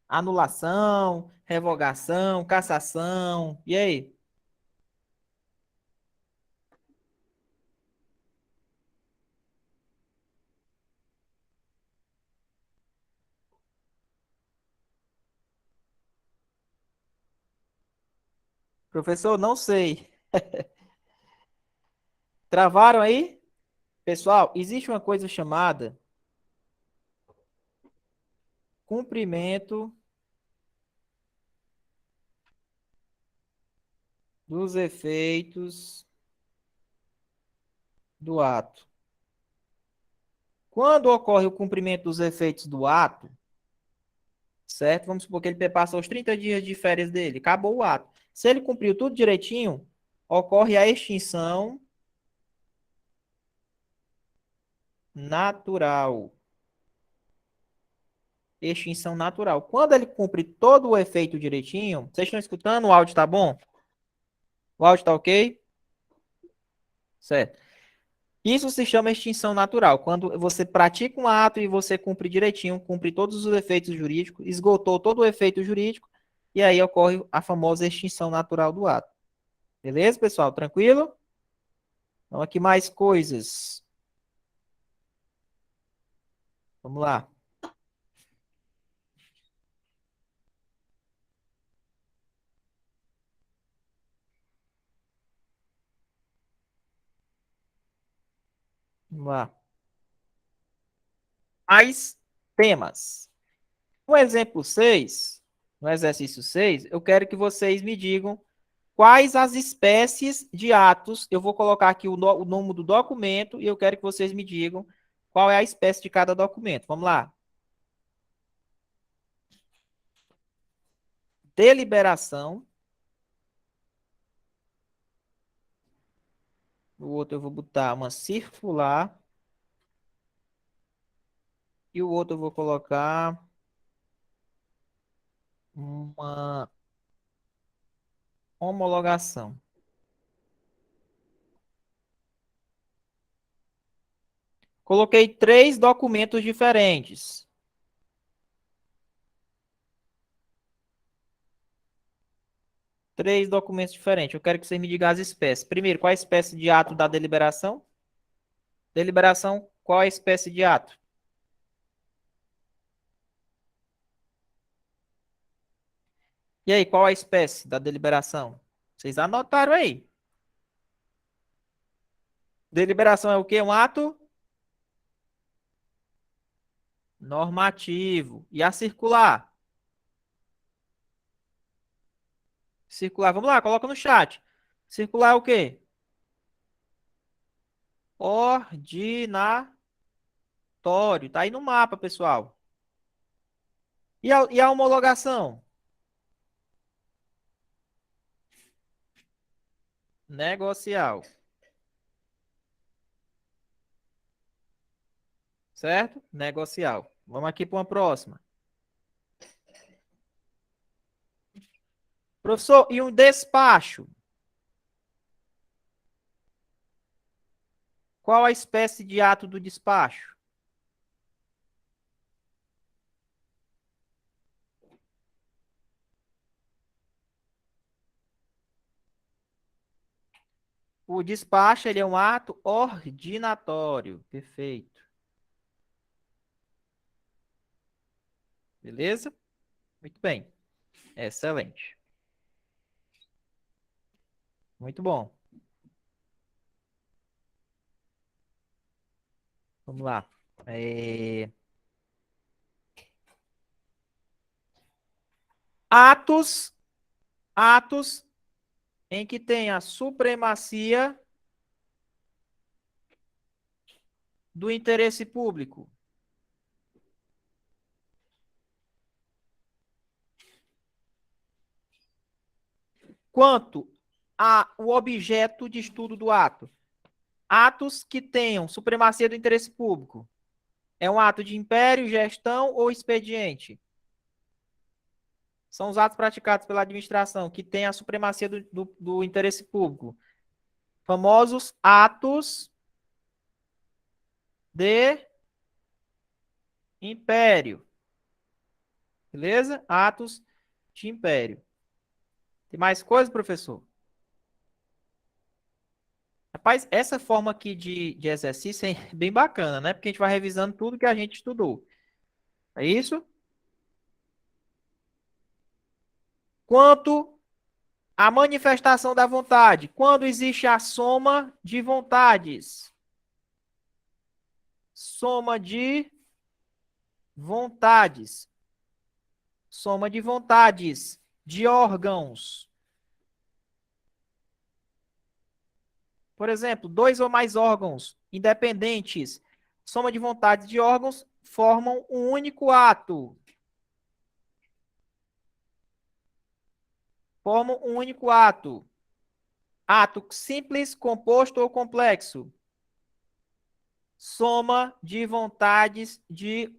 Anulação, revogação, cassação. E aí? Professor, não sei. Travaram aí? Pessoal, existe uma coisa chamada cumprimento dos efeitos do ato. Quando ocorre o cumprimento dos efeitos do ato, certo? Vamos supor que ele passou os 30 dias de férias dele, acabou o ato. Se ele cumpriu tudo direitinho, ocorre a extinção natural. Extinção natural. Quando ele cumpre todo o efeito direitinho, vocês estão escutando? O áudio tá bom? O áudio tá ok? Certo. Isso se chama extinção natural. Quando você pratica um ato e você cumpre direitinho, cumpre todos os efeitos jurídicos, esgotou todo o efeito jurídico, e aí ocorre a famosa extinção natural do ato. Beleza, pessoal? Tranquilo? Então, aqui mais coisas. Vamos lá. Vamos lá. Mais temas. No exemplo 6, no exercício 6, eu quero que vocês me digam quais as espécies de atos. Eu vou colocar aqui o nome do documento e eu quero que vocês me digam qual é a espécie de cada documento. Vamos lá. Deliberação. O outro eu vou botar uma circular. E o outro eu vou colocar uma homologação. Coloquei 3 documentos diferentes. Três documentos diferentes. Eu quero que você me diga as espécies. Primeiro, qual é a espécie de ato da deliberação? Deliberação, qual é a espécie de ato? E aí, qual é a espécie da deliberação? Vocês anotaram aí. Deliberação é o quê? Um ato normativo. E a circular? Circular, vamos lá, coloca no chat. Circular é o quê? Ordinatório. Tá aí no mapa, pessoal. E a homologação? Negocial. Certo? Negocial. Vamos aqui para uma próxima. Professor, e um despacho? Qual a espécie de ato do despacho? O despacho ele é um ato ordinatório. Perfeito. Beleza? Muito bem. Excelente. Muito bom. Vamos lá. É, Atos, atos em que tem a supremacia do interesse público. Quanto ao objeto de estudo do ato. Atos que tenham supremacia do interesse público. É um ato de império, gestão ou expediente? São os atos praticados pela administração que têm a supremacia do interesse público. Famosos atos de império. Beleza? Atos de império. Tem mais coisa, professor? Rapaz, essa forma aqui de exercício é bem bacana, né? Porque a gente vai revisando tudo que a gente estudou. É isso? Quanto à manifestação da vontade, quando existe a soma de vontades? Soma de vontades. Soma de vontades de órgãos. Por exemplo, dois ou mais órgãos independentes, soma de vontades de órgãos formam um único ato. Formam um único ato. Ato simples, composto ou complexo. Soma de vontades de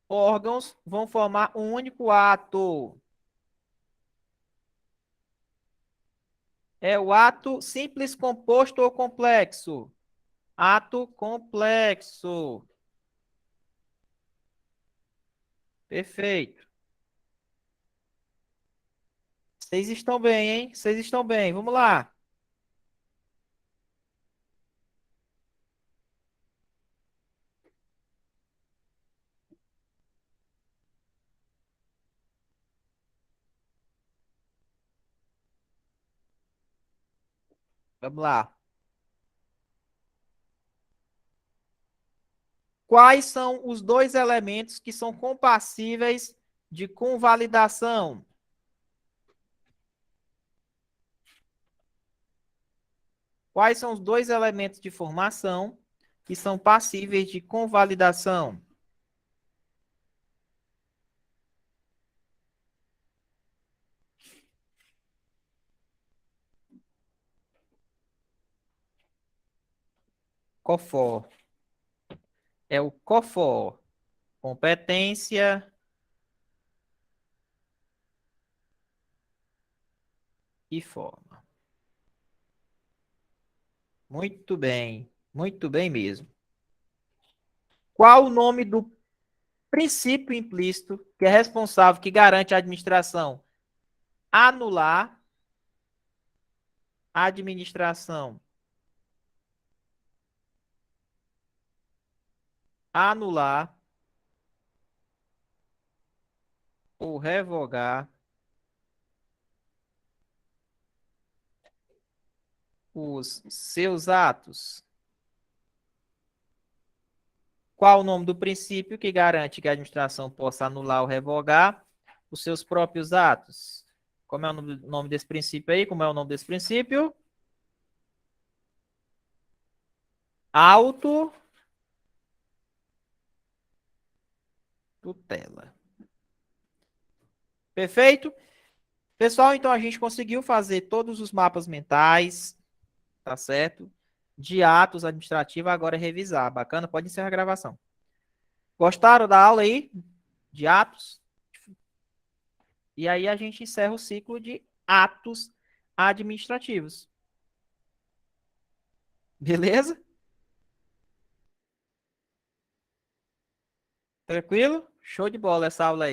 órgãos vão formar um único ato. É o ato simples, composto ou complexo? Ato complexo. Perfeito. Vocês estão bem, hein? Vocês estão bem. Vamos lá. Vamos lá. Quais são os dois elementos que são compassíveis de convalidação? Quais são os dois elementos de formação que são passíveis de convalidação? COFOR. É o COFOR. Competência e forma. Muito bem mesmo. Qual o nome do princípio implícito que é responsável, que garante a administração anular a administração anular ou revogar os seus atos? Qual o nome do princípio que garante que a administração possa anular ou revogar os seus próprios atos? Como é o nome desse princípio aí? Como é o nome desse princípio? Autotutela. Perfeito? Pessoal, então a gente conseguiu fazer todos os mapas mentais, tá certo? De atos administrativos, agora é revisar. Bacana? Pode encerrar a gravação. Gostaram da aula aí? De atos? E aí a gente encerra o ciclo de atos administrativos. Beleza? Tranquilo? Show de bola essa aula aí.